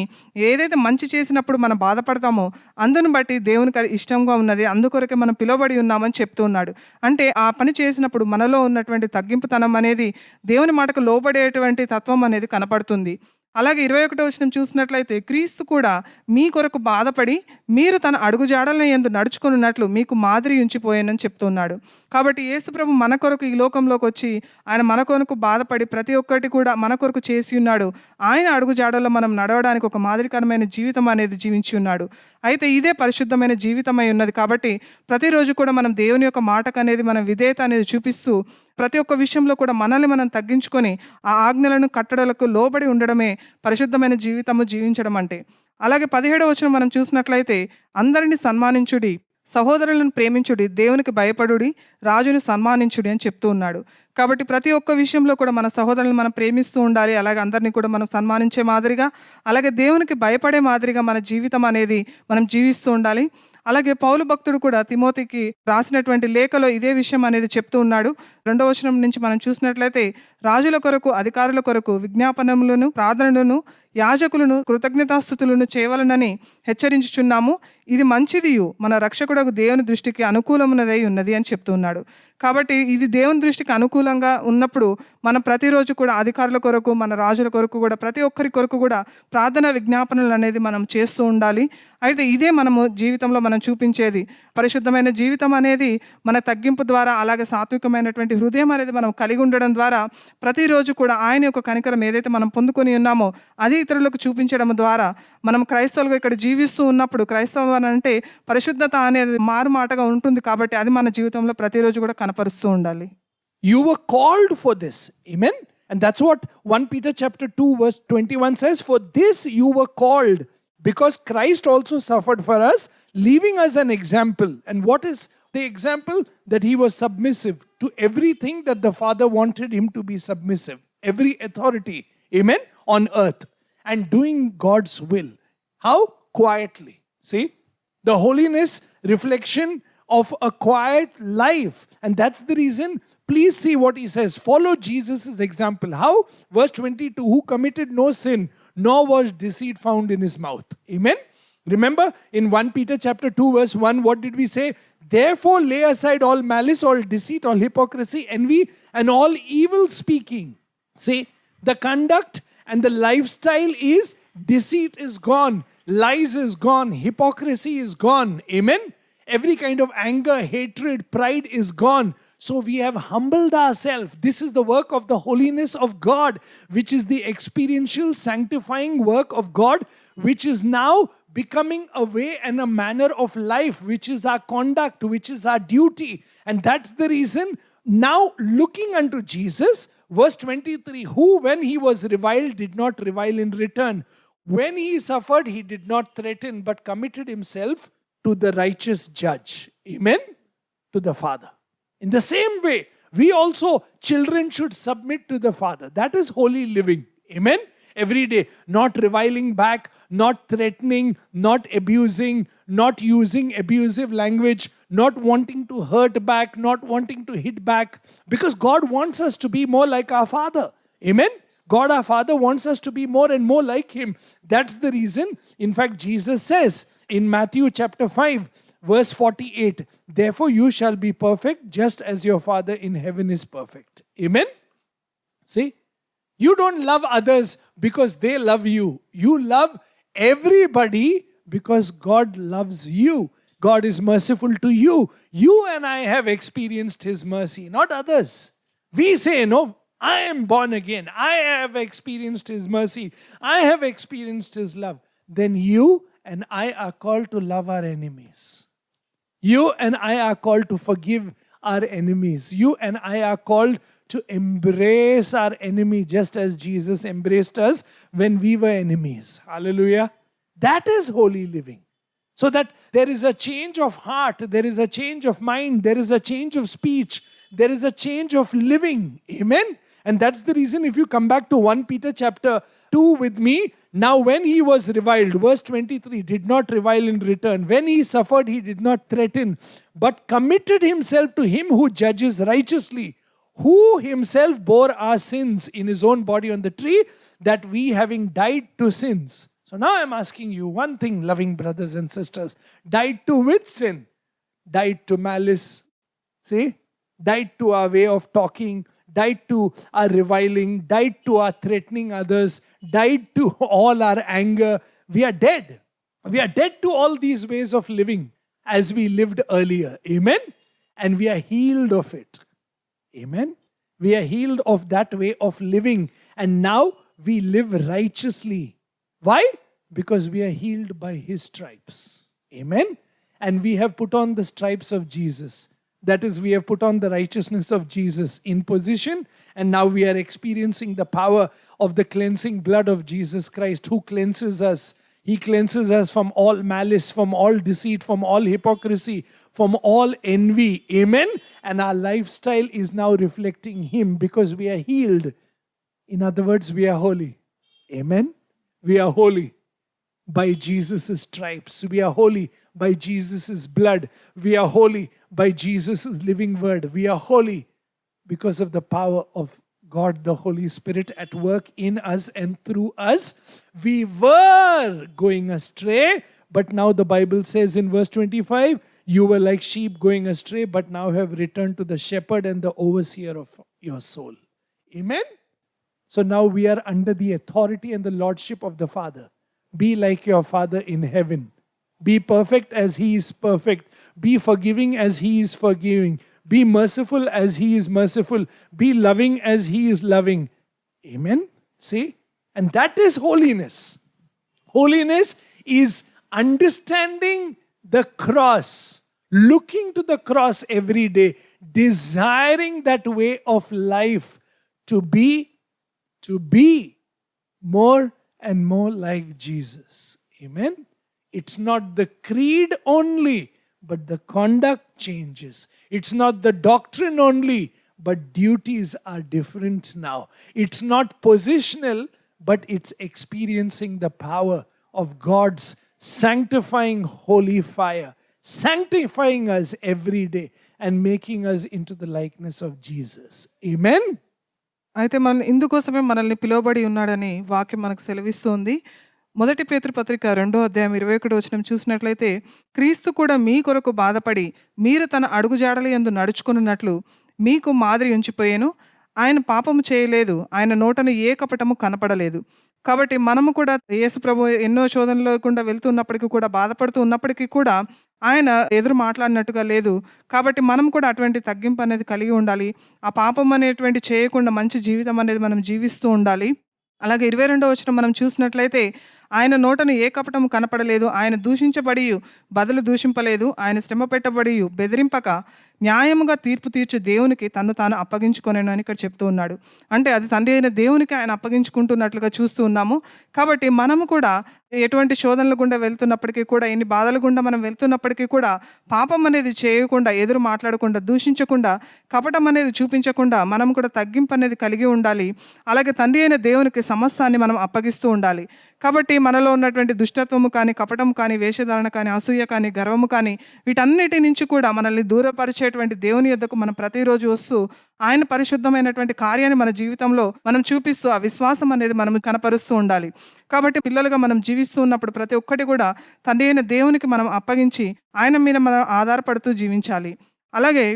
ఏదైతే మంచి చేసినప్పుడు మనం బాధపడతామో అందును బట్టి దేవునికి అది ఇష్టంగా ఉన్నది, అందుకొరకే మనం పిలువబడి ఉన్నామని చెప్తూ ఉన్నాడు. అంటే ఆ పని చేసినప్పుడు మనలో ఉన్నటువంటి తగ్గింపుతనం అనేది, దేవుని మాటకు లోబడేటువంటి తత్వం అనేది కనపడుతుంది. అలాగే 21వ వచనం చూసినట్లయితే, క్రీస్తు కూడా మీ కొరకు బాధపడి మీరు తన అడుగుజాడల యందు నడుచుకున్నట్లు మీకు మాదిరి ఉంచిపోయానని చెప్తున్నాడు. కాబట్టి యేసుప్రభు మన కొరకు ఈ లోకంలోకి వచ్చి ఆయన మన కొరకు బాధపడి ప్రతి ఒక్కటి కూడా మన కొరకు చేసి ఉన్నాడు. ఆయన అడుగుజాడల్లో మనం నడవడానికి ఒక మాదిరికరమైన జీవితం అనేది జీవించి ఉన్నాడు. అయితే ఇదే పరిశుద్ధమైన జీవితమై ఉన్నది కాబట్టి ప్రతిరోజు కూడా మనం దేవుని యొక్క మాటకు అనేది మనం విధేయత అనేది చూపిస్తూ ప్రతి ఒక్క విషయంలో కూడా మనల్ని మనం తగ్గించుకొని ఆ ఆజ్ఞలను, కట్టడలకు లోబడి ఉండడమే పరిశుద్ధమైన జీవితము జీవించడం అంటే. అలాగే 17వ వచనం మనం చూసినట్లయితే, అందరిని సన్మానించుడి, సహోదరులను ప్రేమించుడి, దేవునికి భయపడుడి, రాజుని సన్మానించుడి అని చెప్తూ ఉన్నాడు. కాబట్టి ప్రతి ఒక్క విషయంలో కూడా మన సహోదరులను మనం ప్రేమిస్తూ ఉండాలి. అలాగే అందరినీ కూడా మనం సన్మానించే మాదిరిగా, అలాగే దేవునికి భయపడే మాదిరిగా మన జీవితం అనేది మనం జీవిస్తూ ఉండాలి. అలాగే పౌలు భక్తుడు కూడా తిమోతికి రాసినటువంటి లేఖలో ఇదే విషయం అనేది చెప్తూ ఉన్నాడు. 2వ వచనం నుంచి మనం చూసినట్లయితే, రాజుల కొరకు, అధికారుల కొరకు విజ్ఞాపనములను, ప్రార్థనలను, యాజకులను కృతజ్ఞతాస్తుతులను చేయవలనని హెచ్చరించుచున్నాము. ఇది మంచిదియు మన రక్షకుడకు దేవుని దృష్టికి అనుకూలమునదై ఉన్నది అని చెప్తున్నాడు. కాబట్టి ఇది దేవుని దృష్టికి అనుకూలంగా ఉన్నప్పుడు మనం ప్రతిరోజు కూడా అధికారుల కొరకు, మన రాజుల కొరకు కూడా, ప్రతి ఒక్కరి కొరకు కూడా ప్రార్థన, విజ్ఞాపనలు అనేది మనం చేస్తూ ఉండాలి. అయితే ఇదే మనము జీవితంలో మనం చూపించేది. పరిశుద్ధమైన జీవితం అనేది మన తగ్గింపు ద్వారా, అలాగే సాత్వికమైనటువంటి హృదయం అనేది మనం కలిగి ఉండడం ద్వారా ప్రతిరోజు కూడా ఆయన యొక్క కనికరం ఏదైతే మనం పొందుకొని ఉన్నామో అది ఇతరులకు చూపించడం ద్వారా మనం క్రైస్తవులుగా ఇక్కడ జీవిస్తూ ఉన్నప్పుడు, క్రైస్తవం అంటే పరిశుద్ధత అనేది మారుమాటగా ఉంటుంది కాబట్టి అది మన జీవితంలో ప్రతిరోజు కూడా కనపరుస్తూ ఉండాలి. You were called for this. Amen. And that's what 1 Peter chapter 2 verse 21 says, "For this you were called, because Christ also suffered for us, leaving us an example." And what is the example? That he was submissive to everything that the Father wanted him to be submissive. Every authority, amen, on earth. And doing God's will. How? Quietly. See? The holiness reflection of a quiet life. And that's the reason, please see what he says. Follow Jesus' example. How? Verse 22, "Who committed no sin, nor was deceit found in his mouth." Amen? Remember in 1 Peter chapter 2 verse 1, what did we say? "Therefore lay aside all malice, all deceit, all hypocrisy, envy, and all evil speaking." See, the conduct and the lifestyle is deceit is gone, lies is gone, hypocrisy is gone. Amen? Every kind of anger, hatred, pride is gone. So we have humbled ourselves. This is the work of the holiness of God, which is the experiential sanctifying work of God, which is now becoming a way and a manner of life, which is our conduct, which is our duty. And that's the reason now looking unto Jesus, verse 23, "Who when he was reviled did not revile in return. When he suffered, he did not threaten, but committed himself to the righteous judge." Amen? To the Father. In the same way, we also, children, should submit to the Father. That is holy living. Amen? Every day, not reviling back, not threatening, not abusing, not using abusive language, not wanting to hurt back, not wanting to hit back. Because God wants us to be more like our Father. Amen? God our Father wants us to be more and more like Him. That's the reason. In fact, Jesus says in Matthew chapter 5, verse 48, "Therefore you shall be perfect, just as your Father in heaven is perfect." Amen? See? You don't love others because they love you. You love everybody because God loves you. God is merciful to you. You and I have experienced His mercy, not others. We say, "No, I am born again. I have experienced His mercy. I have experienced His love." Then you and I are called to love our enemies. You and I are called to forgive our enemies. You and I are called to embrace our enemy just as Jesus embraced us when we were enemies. Hallelujah. That is holy living. So that there is a change of heart, there is a change of mind, there is a change of speech, there is a change of living. Amen? And that's the reason, if you come back to 1 Peter chapter 2 with me, "Now when he was reviled," verse 23, "did not revile in return. When he suffered, he did not threaten, but committed himself to him who judges righteously, who himself bore our sins in his own body on the tree, that we, having died to sins." So now I'm asking you one thing, loving brothers and sisters. Died to which sin? Died to malice. See? Died to our way of talking. Died to our reviling. Died to our threatening others. Died to all our anger. We are dead. We are dead to all these ways of living as we lived earlier. Amen? And we are healed of it. Amen? We are healed of that way of living. And now we live righteously. Why? Because we are healed by His stripes. Amen? And we have put on the stripes of Jesus. That is, we have put on the righteousness of Jesus in position. And now we are experiencing the power of the cleansing blood of Jesus Christ, who cleanses us. He cleanses us from all malice, from all deceit, from all hypocrisy, from all envy. Amen? And our lifestyle is now reflecting Him because we are healed. In other words, we are holy. Amen? We are holy by Jesus' stripes. We are holy by Jesus' blood. We are holy by Jesus' living word. We are holy because of the power of God, the Holy Spirit at work in us and through us. We were going astray, but now the Bible says in verse 25, "You were like sheep going astray, but now have returned to the shepherd and the overseer of your soul." Amen? So now we are under the authority and the lordship of the Father. Be like your Father in heaven. Be perfect as He is perfect. Be forgiving as He is forgiving. Be merciful as He is merciful. Be loving as He is loving. Amen? See? And that is holiness. Holiness is understanding the cross, looking to the cross every day, desiring that way of life to be to be more and more like Jesus. Amen. It's not the creed only, but the conduct changes. It's not the doctrine only, but duties are different now. It's not positional, but it's experiencing the power of God's sanctifying holy fire, sanctifying us every day and making us into the likeness of Jesus. Amen. అయితే మనం ఇందుకోసమే మనల్ని పిలువబడి ఉన్నాడని వాక్యం మనకు సెలవిస్తోంది. మొదటి పేతురు పత్రిక 2వ అధ్యాయం 21వ వచనం చూసినట్లయితే, క్రీస్తు కూడా మీ కొరకు బాధపడి మీరు తన అడుగుజాడల యందు నడుచుకున్నట్లు మీకు మాదిరి ఉంచిపోయాను. ఆయన పాపము చేయలేదు, ఆయన నోటను ఏ కపటము కనపడలేదు. కాబట్టి మనము కూడా యేసు ప్రభు ఎన్నో శోధనలో గుండా వెళ్తున్నప్పటికీ కూడా, బాధపడుతూ ఉన్నప్పటికీ కూడా ఆయన ఎదురు మాట్లాడినట్టుగా లేదు. కాబట్టి మనం కూడా అటువంటి తగ్గింపు అనేది కలిగి ఉండాలి. ఆ పాపం అనేటువంటి చేయకుండా మంచి జీవితం అనేది మనం జీవిస్తూ ఉండాలి. అలాగే 22వ వచనం మనం చూసినట్లయితే, ఆయన నోటను ఏ కపటము కనపడలేదు, ఆయన దూషించబడి బదులు దూషింపలేదు, ఆయన శ్రమ పెట్టబడి బెదిరింపక న్యాయముగా తీర్పు తీర్చు దేవునికి తను తాను అప్పగించుకొనెను అని ఇక్కడ చెప్తూ ఉన్నాడు. అంటే అది తండ్రి అయిన దేవునికి ఆయన అప్పగించుకుంటున్నట్లుగా చూస్తూ ఉన్నాము. కాబట్టి మనము కూడా ఎటువంటి శోధనల గుండా వెళ్తున్నప్పటికీ కూడా, ఎన్ని బాధల గుండా మనం వెళ్తున్నప్పటికీ కూడా పాపం అనేది చేయకుండా, ఎదురు మాట్లాడకుండా, దూషించకుండా, కపటం అనేది చూపించకుండా మనం కూడా తగ్గింపు అనేది కలిగి ఉండాలి. అలాగే తండ్రి అయిన దేవునికి సమస్తాన్ని మనం అప్పగిస్తూ ఉండాలి. కాబట్టి మనలో ఉన్నటువంటి దుష్టత్వము కానీ, కపటము కానీ, వేషధారణ కానీ, అసూయ కానీ, గర్వము కానీ, వీటన్నిటి నుంచి కూడా మనల్ని దూరపరిచేటువంటి దేవుని యొద్దకు మనం ప్రతిరోజు వస్తూ ఆయన పరిశుద్ధమైనటువంటి కార్యాన్ని మన జీవితంలో మనం చూపిస్తూ ఆ విశ్వాసం అనేది మనం కనపరుస్తూ ఉండాలి. కాబట్టి పిల్లలుగా మనం జీవిస్తూ ఉన్నప్పుడు ప్రతి ఒక్కటి కూడా తండ్రి అయిన దేవునికి మనం అప్పగించి ఆయన మీద మనం ఆధారపడుతూ జీవించాలి. అలాగే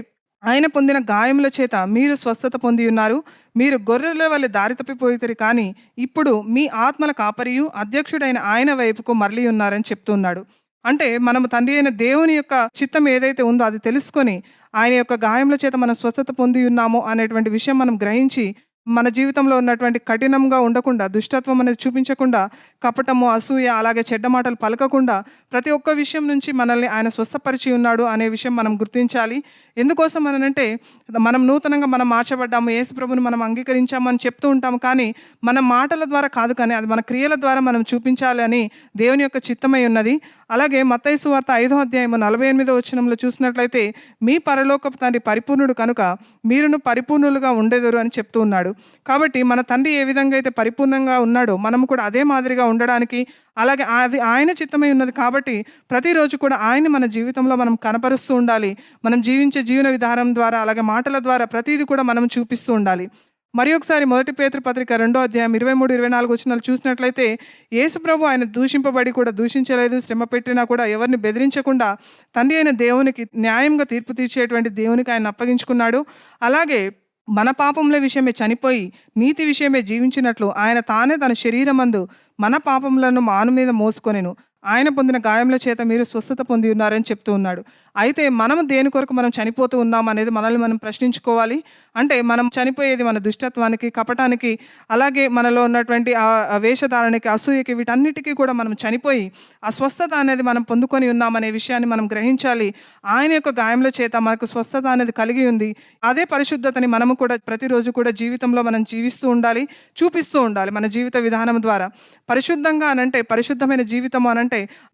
ఆయన పొందిన గాయముల చేత మీరు స్వస్థత పొంది ఉన్నారు. మీరు గొర్రెల వలె దారి తప్పిపోయితే కానీ ఇప్పుడు మీ ఆత్మల కాపరియు అధ్యక్షుడైన ఆయన వైపుకు మరలి ఉన్నారని చెప్తున్నాడు. అంటే మనము తండ్రి అయిన దేవుని యొక్క చిత్తం ఏదైతే ఉందో అది తెలుసుకొని ఆయన యొక్క గాయముల చేత మనం స్వస్థత పొంది ఉన్నామో అనేటువంటి విషయం మనం గ్రహించి మన జీవితంలో ఉన్నటువంటి కఠినంగా ఉండకుండా, దుష్టత్వం అనేది చూపించకుండా, కపటము, అసూయ, అలాగే చెడ్డ మాటలు పలకకుండా ప్రతి ఒక్క విషయం నుంచి మనల్ని ఆయన స్వస్థపరిచి ఉన్నాడు అనే విషయం మనం గుర్తించాలి. ఎందుకోసం అనంటే మనం నూతనంగా మనం మార్చబడ్డాము, యేసు ప్రభుని మనం అంగీకరించామని చెప్తూ ఉంటాము. కానీ మన మాటల ద్వారా కాదు, కానీ అది మన క్రియల ద్వారా మనం చూపించాలి అని దేవుని యొక్క చిత్తమై ఉన్నది. అలాగే మత్తయి సువార్త 5వ అధ్యాయం 48వ వచనంలో చూసినట్లయితే, మీ పరలోకపు తండ్రి పరిపూర్ణుడు కనుక మీరును పరిపూర్ణులుగా ఉండేదరు అని చెప్తూ ఉన్నాడు. కాబట్టి మన తండ్రి ఏ విధంగా అయితే పరిపూర్ణంగా ఉన్నాడో మనము కూడా అదే మాదిరిగా ఉండడానికి, అలాగే అది ఆయన చిత్తమై ఉన్నది కాబట్టి ప్రతిరోజు కూడా ఆయన్ని మన జీవితంలో మనం కనపరుస్తూ ఉండాలి. మనం జీవించే జీవన విధానం ద్వారా, అలాగే మాటల ద్వారా ప్రతిదీ కూడా మనం చూపిస్తూ ఉండాలి. మరి ఒకసారి మొదటి పేతురు పత్రిక 2వ అధ్యాయం 23-24 వచనాలు చూసినట్లయితే, యేసు ప్రభు ఆయన దూషింపబడి కూడా దూషించలేదు, శ్రమ పెట్టినా కూడా ఎవరిని బెదిరించకుండా తండ్రి అయిన దేవునికి న్యాయంగా తీర్పు తీర్చేటువంటి దేవునికి ఆయన అప్పగించుకున్నాడు. అలాగే మన పాపముల విషయమే చనిపోయి నీతి విషయమే జీవించినట్లు ఆయన తానే తన శరీరమందు మన పాపములను మాను మీద మోసుకొనెను. ఆయన పొందిన గాయముల చేత మీరు స్వస్థత పొంది ఉన్నారని చెప్తూ ఉన్నాడు. అయితే మనము దేని కొరకు మనం చనిపోతూ ఉన్నాం అనేది మనల్ని మనం ప్రశ్నించుకోవాలి. అంటే మనం చనిపోయేది మన దుష్టత్వానికి, కపటానికి, అలాగే మనలో ఉన్నటువంటి ఆ వేషధారణకి, అసూయకి, వీటన్నిటికీ కూడా మనం చనిపోయి ఆ స్వస్థత అనేది మనం పొందుకొని ఉన్నామనే విషయాన్ని మనం గ్రహించాలి. ఆయన యొక్క గాయముల చేత మనకు స్వస్థత అనేది కలిగి ఉంది. అదే పరిశుద్ధతని మనము కూడా ప్రతిరోజు కూడా జీవితంలో మనం జీవిస్తూ ఉండాలి, చూపిస్తూ ఉండాలి మన జీవిత విధానం ద్వారా. పరిశుద్ధంగా అనంటే, పరిశుద్ధమైన జీవితం అనంటే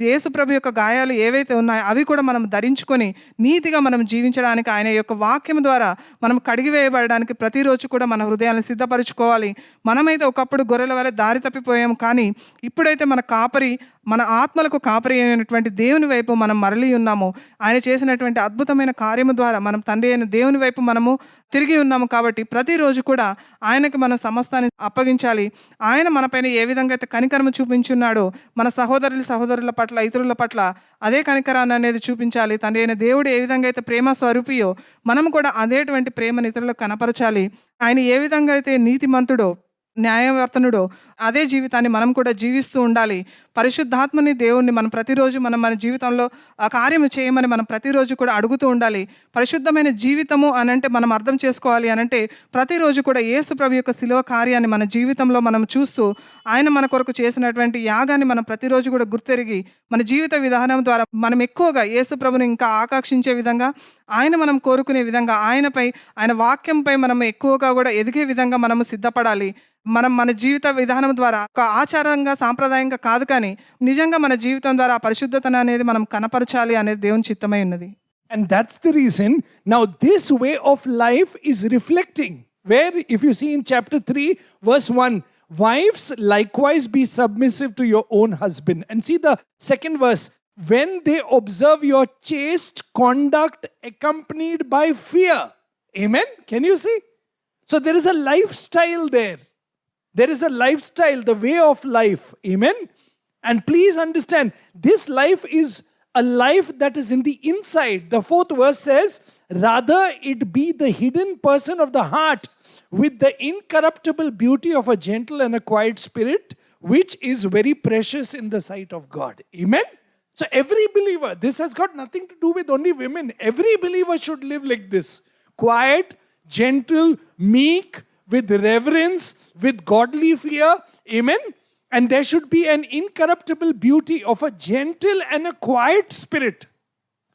యేసు ప్రభు యొక్క గాయాలు ఏవైతే ఉన్నాయో అవి కూడా మనం ధరించుకొని నీతిగా మనం జీవించడానికి, ఆయన యొక్క వాక్యం ద్వారా మనం కడిగివేయబడడానికి ప్రతిరోజు కూడా మన హృదయాన్ని సిద్ధపరచుకోవాలి. మనమైతే ఒకప్పుడు గొర్రెల వలె దారి తప్పిపోయాము, కానీ ఇప్పుడైతే మన కాపరి, మన ఆత్మలకు కాపరి అయినటువంటి దేవుని వైపు మనం మరలి ఉన్నాము. ఆయన చేసినటువంటి అద్భుతమైన కార్యము ద్వారా మనం తండ్రి అయిన దేవుని వైపు మనము తిరిగి ఉన్నాము. కాబట్టి ప్రతిరోజు కూడా ఆయనకి మన సమస్తాన్ని అప్పగించాలి. ఆయన మనపైన ఏ విధంగా అయితే కనికరము చూపించున్నాడో మన సహోదరుల పట్ల, ఇతరుల పట్ల అదే కనికరాన్ని అనేది చూపించాలి. తండ్రి అయిన దేవుడు ఏ విధంగా అయితే ప్రేమ స్వరూపియో మనం కూడా అదేటువంటి ప్రేమను ఇతరులకు కనపరచాలి. ఆయన ఏ విధంగా అయితే నీతిమంతుడో, న్యాయవర్తనుడో అదే జీవితాన్ని మనం కూడా జీవిస్తూ ఉండాలి. పరిశుద్ధాత్మని, దేవుణ్ణి మనం ప్రతిరోజు మన జీవితంలో ఆ కార్యము చేయమని మనం ప్రతిరోజు కూడా అడుగుతూ ఉండాలి. పరిశుద్ధమైన జీవితము అనంటే మనం అర్థం చేసుకోవాలి అనంటే ప్రతిరోజు కూడా యేసు ప్రభు యొక్క శిలువ కార్యాన్ని మన జీవితంలో మనం చూస్తూ ఆయన మన కొరకు చేసినటువంటి యాగాన్ని మనం ప్రతిరోజు కూడా గుర్తెరిగి మన జీవిత విధానం ద్వారా మనం ఎక్కువగా యేసు ప్రభుని ఇంకా ఆకాంక్షించే విధంగా, ఆయన మనం కోరుకునే విధంగా ఆయన వాక్యంపై మనం ఎక్కువగా కూడా ఎదిగే విధంగా మనము సిద్ధపడాలి. మన జీవిత విధానం ద్వారా ఒక ఆచారంగా, సాంప్రదాయంగా కాదు కానీ నిజంగా మన జీవితం ద్వారా ఆ పరిశుద్ధతను అనేది మనం కనపరచాలి అనేది దేవుని చిత్తమై ఉన్నది. And that's the reason now this way of life is reflecting. Where if you see in chapter 3 verse 1, wives likewise be submissive to your own husband. And see the second verse, when they observe your chaste conduct accompanied by fear. Amen. Can you see? So there is a lifestyle there. There is a lifestyle, the way of life. Amen. And please understand, this life is a life that is in the inside. The fourth verse says, rather it be the hidden person of the heart with the incorruptible beauty of a gentle and a quiet spirit, which is very precious in the sight of God. Amen. So every believer, this has got nothing to do with only women. Every believer should live like this. Quiet, gentle, meek, with reverence, with godly fear. Amen. And there should be an incorruptible beauty of a gentle and a quiet spirit.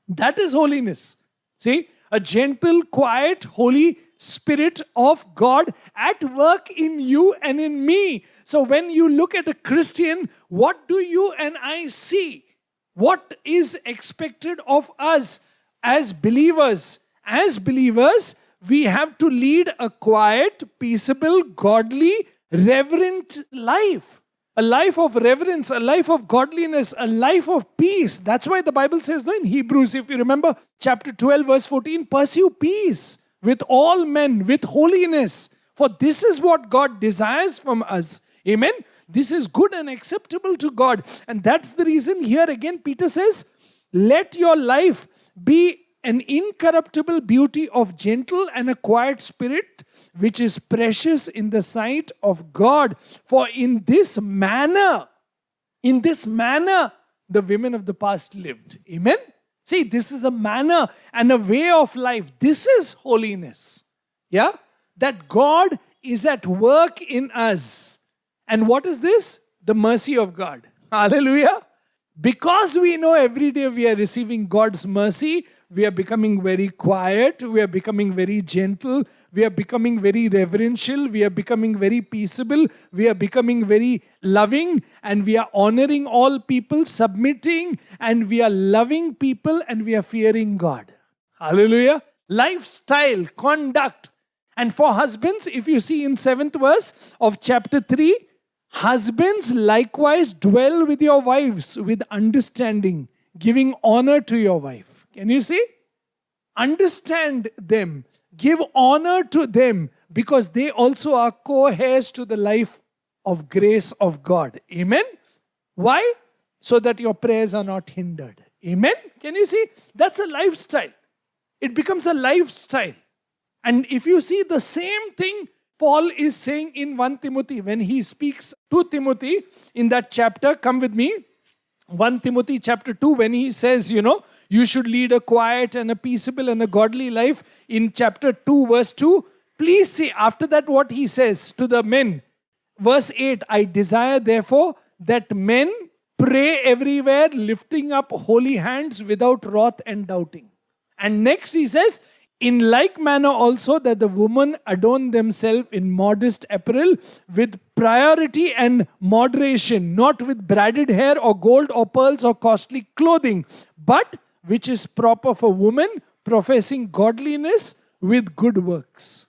That is holiness. See, a gentle, quiet, holy spirit of God at work in you and in me. So when you look at a Christian, what do you and I see? What is expected of us as believers? As believers, we have to lead a quiet, peaceable, godly, reverent life. A life of reverence, a life of godliness, a life of peace. That's why the Bible says, no, in Hebrews, if you remember, chapter 12, verse 14, pursue peace with all men, with holiness. For this is what God desires from us. Amen. This is good and acceptable to God. And that's the reason here again Peter says, let your life be an incorruptible beauty of gentle and a quiet spirit, which is precious in the sight of God. For in this manner, the women of the past lived. Amen. See, this is a manner and a way of life. This is holiness. Yeah? That God is at work in us. And what is this? The mercy of God. Hallelujah. Because we know every day we are receiving God's mercy, we are becoming very quiet, we are becoming very gentle, we are becoming very reverential, we are becoming very peaceable, we are becoming very loving, and we are honoring all people, submitting, and we are loving people, and we are fearing God. Hallelujah. Lifestyle, conduct. And for husbands, if you see in 7th verse of chapter 3, husbands likewise dwell with your wives with understanding, giving honor to your wife. Can you see? Understand them. Give honor to them because they also are co-heirs to the life of grace of God. Amen? Why? So that your prayers are not hindered. Amen? Can you see? That's a lifestyle. It becomes a lifestyle. And if you see the same thing Paul is saying in 1 Timothy when he speaks to Timothy in that chapter, come with me. 1 Timothy chapter 2 when he says, you should lead a quiet and a peaceable and a godly life. In chapter 2 verse 2, please see after that what he says to the men. Verse 8, I desire therefore that men pray everywhere, lifting up holy hands without wrath and doubting. And next he says, in like manner also that the women adorn themselves in modest apparel with priority and moderation, not with braided hair or gold or pearls or costly clothing, but which is proper for women professing godliness with good works.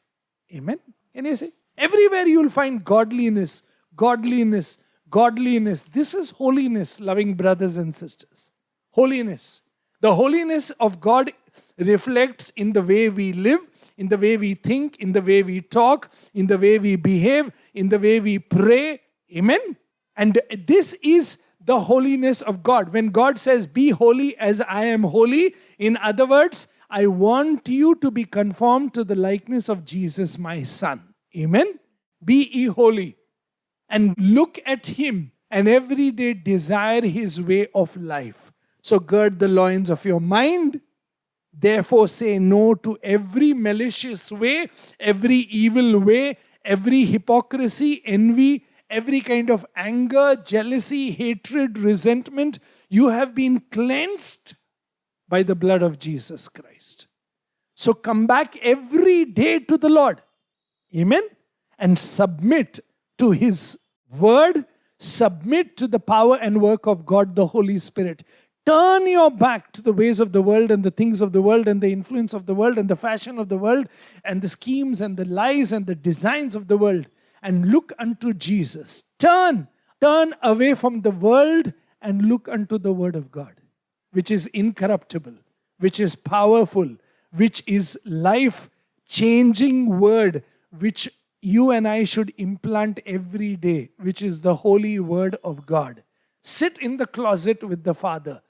Amen. Can you see? Everywhere you will find godliness, godliness, godliness. This is holiness, loving brothers and sisters. Holiness. The holiness of God reflects in the way we live, in the way we think, in the way we talk, in the way we behave, in the way we pray. Amen. And this is the holiness of God. When God says, be holy as I am holy, in other words, I want you to be conformed to the likeness of Jesus, my son. Amen. Be ye holy. And look at him and every day desire his way of life. So gird the loins of your mind. Therefore say no to every malicious way, every evil way, every hypocrisy, envy, every kind of anger, jealousy, hatred, resentment. You have been cleansed by the blood of Jesus Christ. So come back every day to the Lord. Amen. And submit to His word. Submit to the power and work of God, the Holy Spirit. Turn your back to the ways of the world and the things of the world and the influence of the world and the fashion of the world and the schemes and the lies and the designs of the world, and look unto Jesus. Turn away from the world and look unto the word of God, which is incorruptible, which is powerful, which is life-changing word, which you and I should implant every day, which is the holy word of God. Sit in the closet with the Father.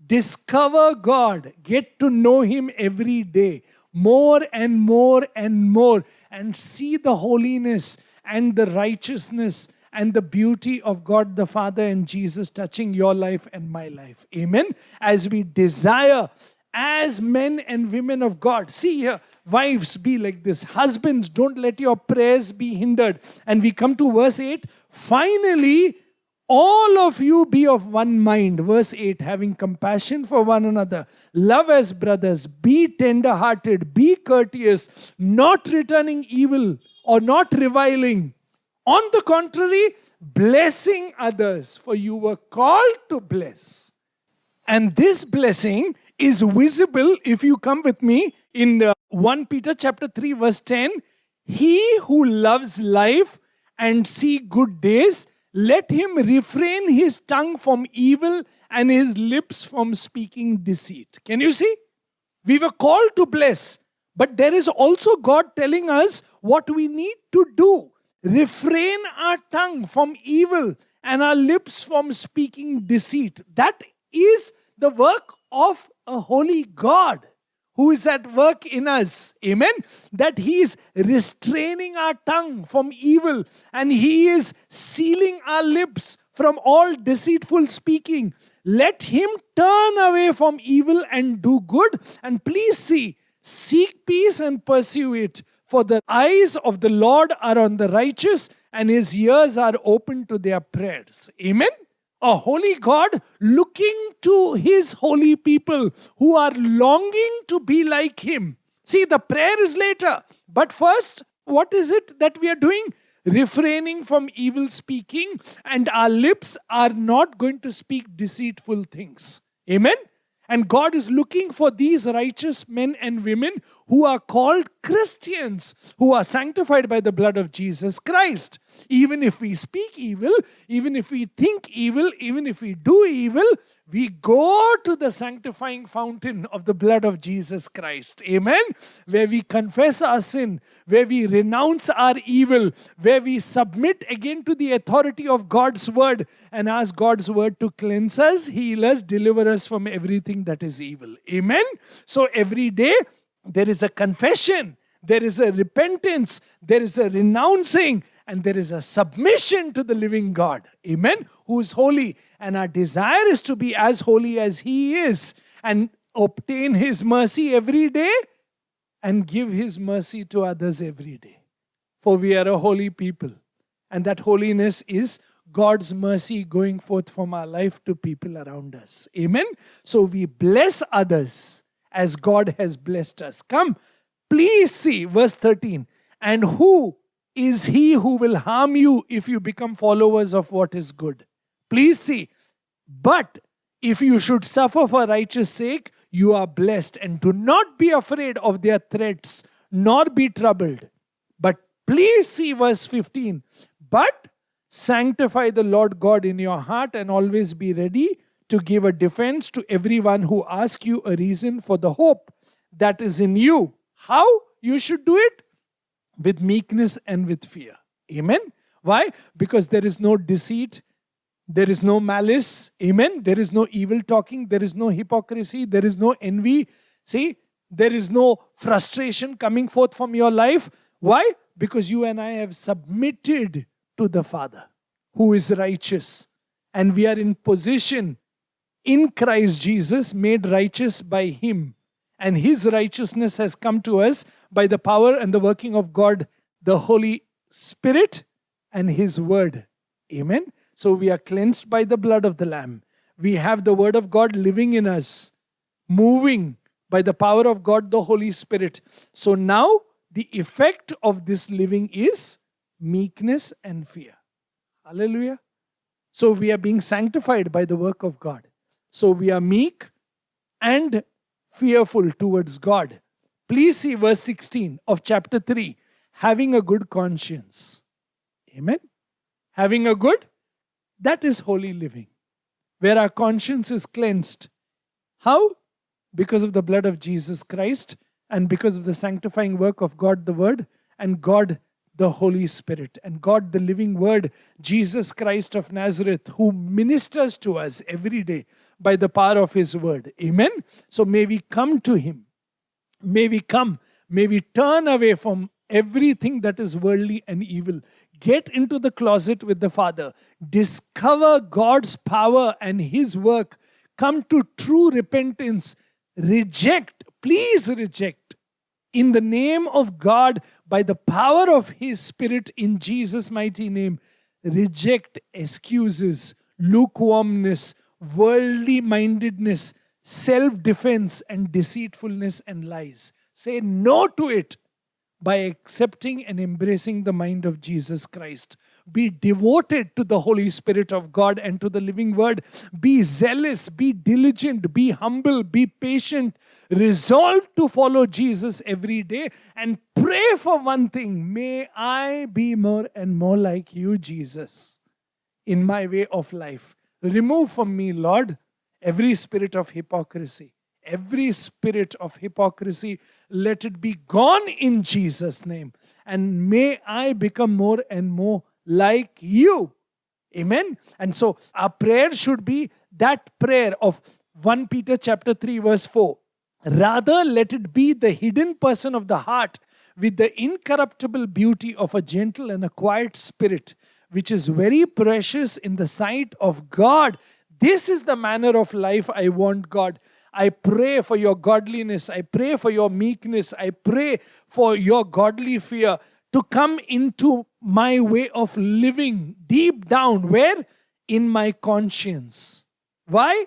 Discover God. Get to know Him every day, more and more and more, and see the holiness and the righteousness and the beauty of God the Father and Jesus touching your life and my life. Amen. As we desire, as men and women of God. See here, wives, be like this. Husbands, don't let your prayers be hindered. And we come to verse 8. Finally, all of you be of one mind. Verse 8, having compassion for one another, love as brothers, be tender-hearted, be courteous, not returning evil or not reviling. On the contrary, blessing others, for you were called to bless. And this blessing is visible, if you come with me, in 1 Peter chapter 3 verse 10. He who loves life and see good days, let him refrain his tongue from evil and his lips from speaking deceit. Can you see? We were called to bless, but there is also God telling us what we need to do. Refrain our tongue from evil and our lips from speaking deceit. That is the work of a holy God who is at work in us. Amen. That He is restraining our tongue from evil and He is sealing our lips from all deceitful speaking. Let him turn away from evil and do good. And please see, seek peace and pursue it. For the eyes of the Lord are on the righteous and His ears are open to their prayers. Amen. A holy God looking to His holy people who are longing to be like Him. See, the prayer is later. But first, what is it that we are doing? Refraining from evil speaking, and our lips are not going to speak deceitful things. Amen? And God is looking for these righteous men and women who are called Christians, who are sanctified by the blood of Jesus Christ. Even if we speak evil, even if we think evil, even if we do evil, we go to the sanctifying fountain of the blood of Jesus Christ. Amen? Where we confess our sin, where we renounce our evil, where we submit again to the authority of God's word and ask God's word to cleanse us, heal us, deliver us from everything that is evil. Amen? So every day there is a confession, there is a repentance, there is a renouncing, and there is a submission to the living God. Amen? Who is holy. And our desire is to be as holy as He is and obtain His mercy every day and give His mercy to others every day. For we are a holy people. And that holiness is God's mercy going forth from our life to people around us. Amen? So we bless others as God has blessed us. Come, please see verse 13. And who is he who will harm you if you become followers of what is good? Please see. But if you should suffer for righteous sake, you are blessed. And do not be afraid of their threats, nor be troubled. But please see verse 15. But sanctify the Lord God in your heart and always be ready to give a defense to everyone who asks you a reason for the hope that is in you. How you should do it? With meekness and with fear. Amen? Why? Because there is no deceit, there is no malice. Amen? There is no evil talking, there is no hypocrisy, there is no envy. See? There is no frustration coming forth from your life. Why? Because you and I have submitted to the Father who is righteous. And we are in position in Christ Jesus, made righteous by Him. And His righteousness has come to us by the power and the working of God, the Holy Spirit and His Word. Amen? So we are cleansed by the blood of the Lamb. We have the Word of God living in us, moving by the power of God, the Holy Spirit. So now the effect of this living is meekness and fear. Hallelujah. So we are being sanctified by the work of God. So we are meek and fearful towards God. Please see verse 16 of chapter 3. Having a good conscience. Amen. Having a good, that is holy living. Where our conscience is cleansed. How? Because of the blood of Jesus Christ and because of the sanctifying work of God the Word and God the Holy Spirit and God the living Word, Jesus Christ of Nazareth, who ministers to us every day by the power of His Word. Amen. So may we come to Him. May we turn away from everything that is worldly and evil. Get into the closet with the Father. Discover God's power and His work. Come to true repentance. Reject, please reject, in the name of God, by the power of His Spirit in Jesus' mighty name, reject excuses, lukewarmness, worldly mindedness, self-defense and deceitfulness and lies. Say no to it by accepting and embracing the mind of Jesus Christ. Be devoted to the Holy Spirit of God and to the living Word. Be zealous, be diligent, be humble, be patient. Resolve to follow Jesus every day and pray for one thing. May I be more and more like you, Jesus, in my way of life. Remove from me, Lord, every spirit of hypocrisy. Every spirit of hypocrisy, let it be gone in Jesus' name. And may I become more and more like you. Amen. And so our prayer should be that prayer of 1 Peter chapter 3 verse 4. Rather, let it be the hidden person of the heart with the incorruptible beauty of a gentle and a quiet spirit, which is very precious in the sight of God. This is the manner of life I want, God. I pray for your godliness. I pray for your meekness. I pray for your godly fear to come into my way of living deep down. Where? In my conscience. Why?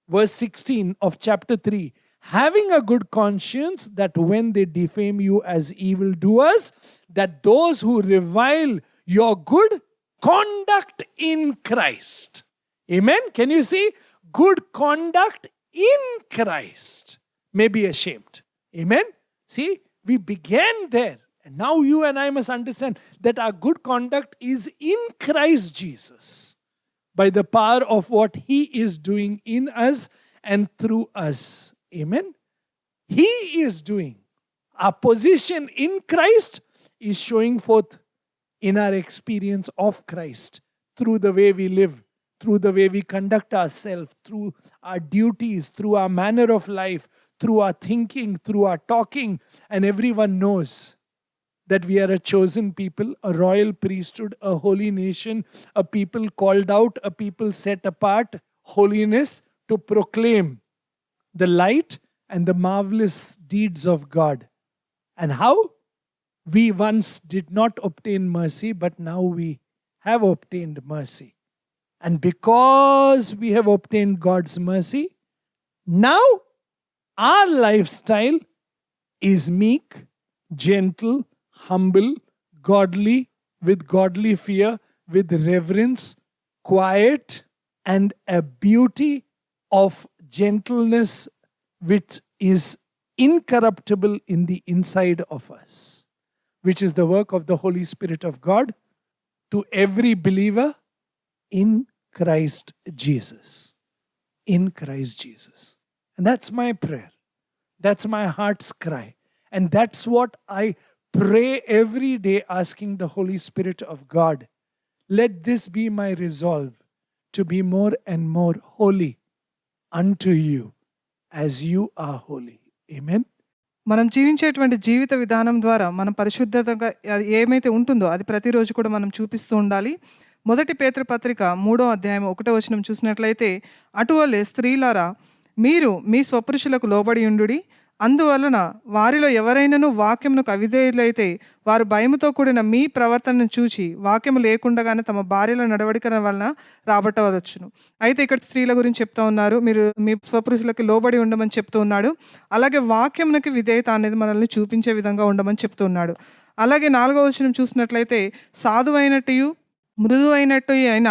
Verse 16 of chapter 3. Having a good conscience, that when they defame you as evildoers, that those who revile your good conduct in Christ. Amen? Can you see? Good conduct in Christ may be ashamed. Amen? See, we began there. And now you and I must understand that our good conduct is in Christ Jesus by the power of what He is doing in us and through us. Amen? He is doing. Our position in Christ is showing forth in our experience of Christ through the way we live, through the way we conduct ourselves, through our duties, through our manner of life, through our thinking, through our talking. And everyone knows that we are a chosen people, a royal priesthood, a holy nation, a people called out, a people set apart, holiness to proclaim the light and the marvelous deeds of God. And how? We once did not obtain mercy, but now we have obtained mercy. And because we have obtained God's mercy, now our lifestyle is meek, gentle, humble, godly, with godly fear, with reverence, quiet, and a beauty of gentleness which is incorruptible in the inside of us, which is the work of the Holy Spirit of God to every believer in Christ Jesus. In Christ Jesus. And that's my prayer. That's my heart's cry. And that's what I pray every day, asking the Holy Spirit of God. Let this be my resolve, to be more and more holy unto you as you are holy. Amen. మనం జీవించేటువంటి జీవిత విధానం ద్వారా మనం పరిశుద్ధతగా ఏమైతే ఉంటుందో అది ప్రతిరోజు కూడా మనం చూపిస్తూ ఉండాలి. మొదటి పేతురు పత్రిక 3వ అధ్యాయం 1వ వచనం చూసినట్లయితే, అటువలే స్త్రీలారా మీరు మీ స్వపురుషులకు లోబడి ఉండుడి, అందువలన వారిలో ఎవరైనాను వాక్యమునకు అవిధేయులైతే వారు భయముతో కూడిన మీ ప్రవర్తనను చూచి వాక్యము లేకుండానే తమ భార్యల నడవడిక వలన రాబట్టవచ్చును. అయితే ఇక్కడ స్త్రీల గురించి చెప్తా ఉన్నారు, మీరు మీ స్వపురుషులకి లోబడి ఉండమని చెప్తూ ఉన్నాడు. అలాగే వాక్యమునకి విధేయత అనేది మనల్ని చూపించే విధంగా ఉండమని చెప్తూ ఉన్నాడు. అలాగే 4వ వచనం చూసినట్లయితే సాధువైనట్టు మృదువైనట్టు అయిన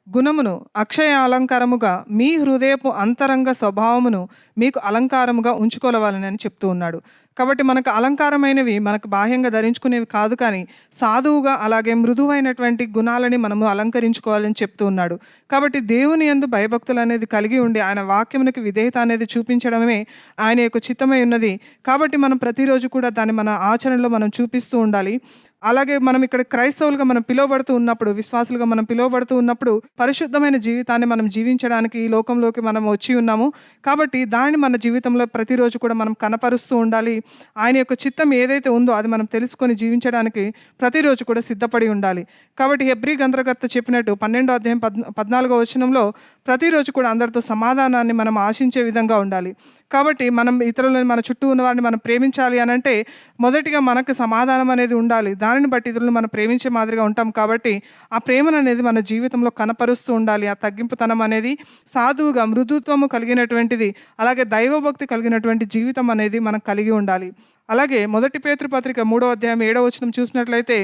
గుణమును అక్షయ అలంకారముగా మీ హృదయపు అంతరంగ స్వభావమును మీకు అలంకారముగా ఉంచుకోవాలని అని చెప్తూ ఉన్నాడు. కాబట్టి మనకు అలంకారమైనవి మనకు బాహ్యంగా ధరించుకునేవి కాదు, కానీ సాధువుగా అలాగే మృదువైనటువంటి గుణాలని మనము అలంకరించుకోవాలని చెప్తూ ఉన్నాడు. కాబట్టి దేవుని యందు భయభక్తులు అనేది కలిగి ఉండి ఆయన వాక్యమునికి విధేయత అనేది చూపించడమే ఆయన యొక్క చిత్తమై ఉన్నది. కాబట్టి మనం ప్రతిరోజు కూడా దాన్ని మన ఆచరణలో మనం చూపిస్తూ ఉండాలి. అలాగే మనం ఇక్కడ క్రైస్తవులుగా మనం పిలువబడుతూ ఉన్నప్పుడు, విశ్వాసులుగా మనం పిలువబడుతూ ఉన్నప్పుడు పరిశుద్ధమైన జీవితాన్ని మనం జీవించడానికి ఈ లోకంలోకి మనం వచ్చి ఉన్నాము. కాబట్టి దాన్ని మన జీవితంలో ప్రతిరోజు కూడా మనం కనపరుస్తూ ఉండాలి. ఆయన యొక్క చిత్తం ఏదైతే ఉందో అది మనం తెలుసుకొని జీవించడానికి ప్రతిరోజు కూడా సిద్ధపడి ఉండాలి. కాబట్టి హెబ్రీ గ్రంథకర్త చెప్పినట్టు 12వ అధ్యాయం 14వ వచనంలో ప్రతిరోజు కూడా అందరితో సమాధానాన్ని మనం ఆశించే విధంగా ఉండాలి. కాబట్టి మనం ఇతరులను, మన చుట్టూ ఉన్న వారిని మనం ప్రేమించాలి అని అంటే మొదటిగా మనకు సమాధానం అనేది ఉండాలి. దానిని బట్టి ఇతరులను మనం ప్రేమించే మాదిరిగా ఉంటాం. కాబట్టి ఆ ప్రేమను అనేది మన జీవితంలో కనపరుస్తూ ఉండాలి. ఆ తగ్గింపుతనం అనేది సాధువుగా మృదుత్వము కలిగినటువంటిది, అలాగే దైవభక్తి కలిగినటువంటి జీవితం అనేది మనం కలిగి ఉండాలి. అలాగే 1 పేతురు పత్రిక 3వ అధ్యాయం 7వ వచనం చూసినట్లయితే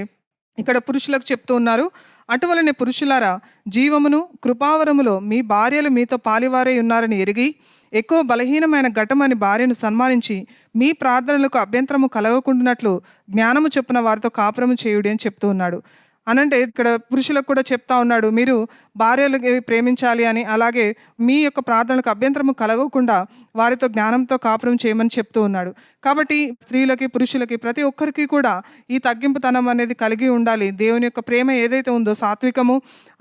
ఇక్కడ పురుషులకు చెప్తూ ఉన్నారు, అటువలనే పురుషులారా జీవమును కృపావరములో మీ భార్యలు మీతో పాలివారై ఉన్నారని ఎరిగి ఎక్కువ బలహీనమైన ఘటమని భార్యను సన్మానించి మీ ప్రార్థనలకు అభ్యంతరము కలగకుండానట్లు జ్ఞానము చొప్పున వారితో కాపురము చేయుడి అని చెప్తూ ఉన్నాడు. అనంటే ఇక్కడ పురుషులకు కూడా చెప్తా ఉన్నాడు, మీరు భార్యలకి ప్రేమించాలి అని, అలాగే మీ యొక్క ప్రార్థనలకు అభ్యంతరము కలగకుండా వారితో జ్ఞానంతో కాపురం చేయమని చెప్తూ ఉన్నాడు. కాబట్టి స్త్రీలకి, పురుషులకి, ప్రతి ఒక్కరికి కూడా ఈ తగ్గింపుతనం అనేది కలిగి ఉండాలి. దేవుని యొక్క ప్రేమ ఏదైతే ఉందో, సాత్వికము,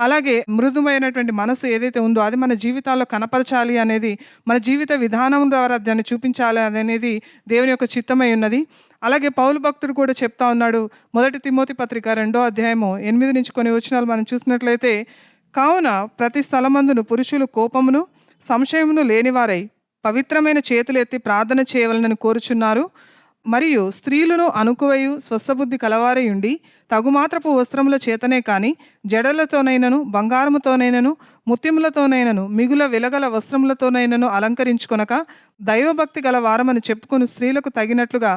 అలాగే మృదుమైనటువంటి మనసు ఏదైతే ఉందో అది మన జీవితాల్లో కనపరచాలి అనేది, మన జీవిత విధానం ద్వారా దాన్ని చూపించాలి అనేది దేవుని యొక్క చిత్తమై ఉన్నది. అలాగే పౌలు భక్తుడు కూడా చెప్తా ఉన్నాడు, 1 తిమోతి పత్రిక 2వ అధ్యాయము 8 నుంచి కొన్ని వచనాలు మనం చూసినట్లయితే, కావున ప్రతి స్థలమందును పురుషులు కోపమును సంశయమును లేనివారై పవిత్రమైన చేతులు ఎత్తి ప్రార్థన చేయవలనని కోరుచున్నారు. మరియు స్త్రీలను అనుకువయు స్వస్థబుద్ధి కలవారై ఉండి తగుమాత్రపు వస్త్రముల చేతనే కానీ జడలతోనైనను బంగారముతోనైనను ముత్యములతోనైనను మిగుల వెలగల వస్త్రములతోనైనను అలంకరించుకొనక దైవభక్తి గల వారమని చెప్పుకొని స్త్రీలకు తగినట్లుగా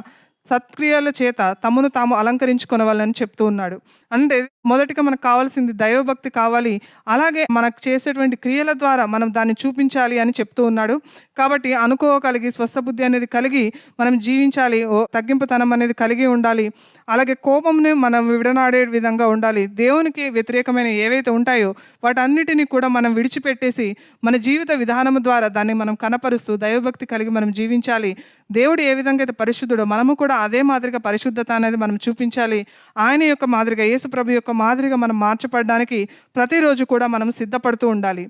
సత్క్రియల చేత తమను తాము అలంకరించుకొనవాలని చెప్తూ ఉన్నాడు. అంటే మొదటిగా మనకు కావాల్సింది దైవభక్తి కావాలి, అలాగే మనకు చేసేటువంటి క్రియల ద్వారా మనం దాన్ని చూపించాలి అని చెప్తూ ఉన్నాడు. కాబట్టి అనుకోగలిగి స్వస్థబుద్ధి అనేది కలిగి మనం జీవించాలి, తగ్గింపుతనం అనేది కలిగి ఉండాలి. అలాగే కోపంని మనం విడనాడే విధంగా ఉండాలి. దేవునికి వ్యతిరేకమైన ఏవైతే ఉంటాయో వాటన్నిటిని కూడా మనం విడిచిపెట్టేసి మన జీవిత విధానం ద్వారా దాన్ని మనం కనపరుస్తూ దైవభక్తి కలిగి మనం జీవించాలి. దేవుడు ఏ విధంగా అయితే పరిశుద్ధుడో మనము కూడా అదే మాదిరిగా పరిశుద్ధత అనేది మనం చూపించాలి. ఆయన యొక్క మాదిరిగా, యేసు ప్రభు యొక్క మాదిరిగా మనం మార్చబడడానికి ప్రతిరోజు కూడా మనం సిద్ధపడుతూ ఉండాలి.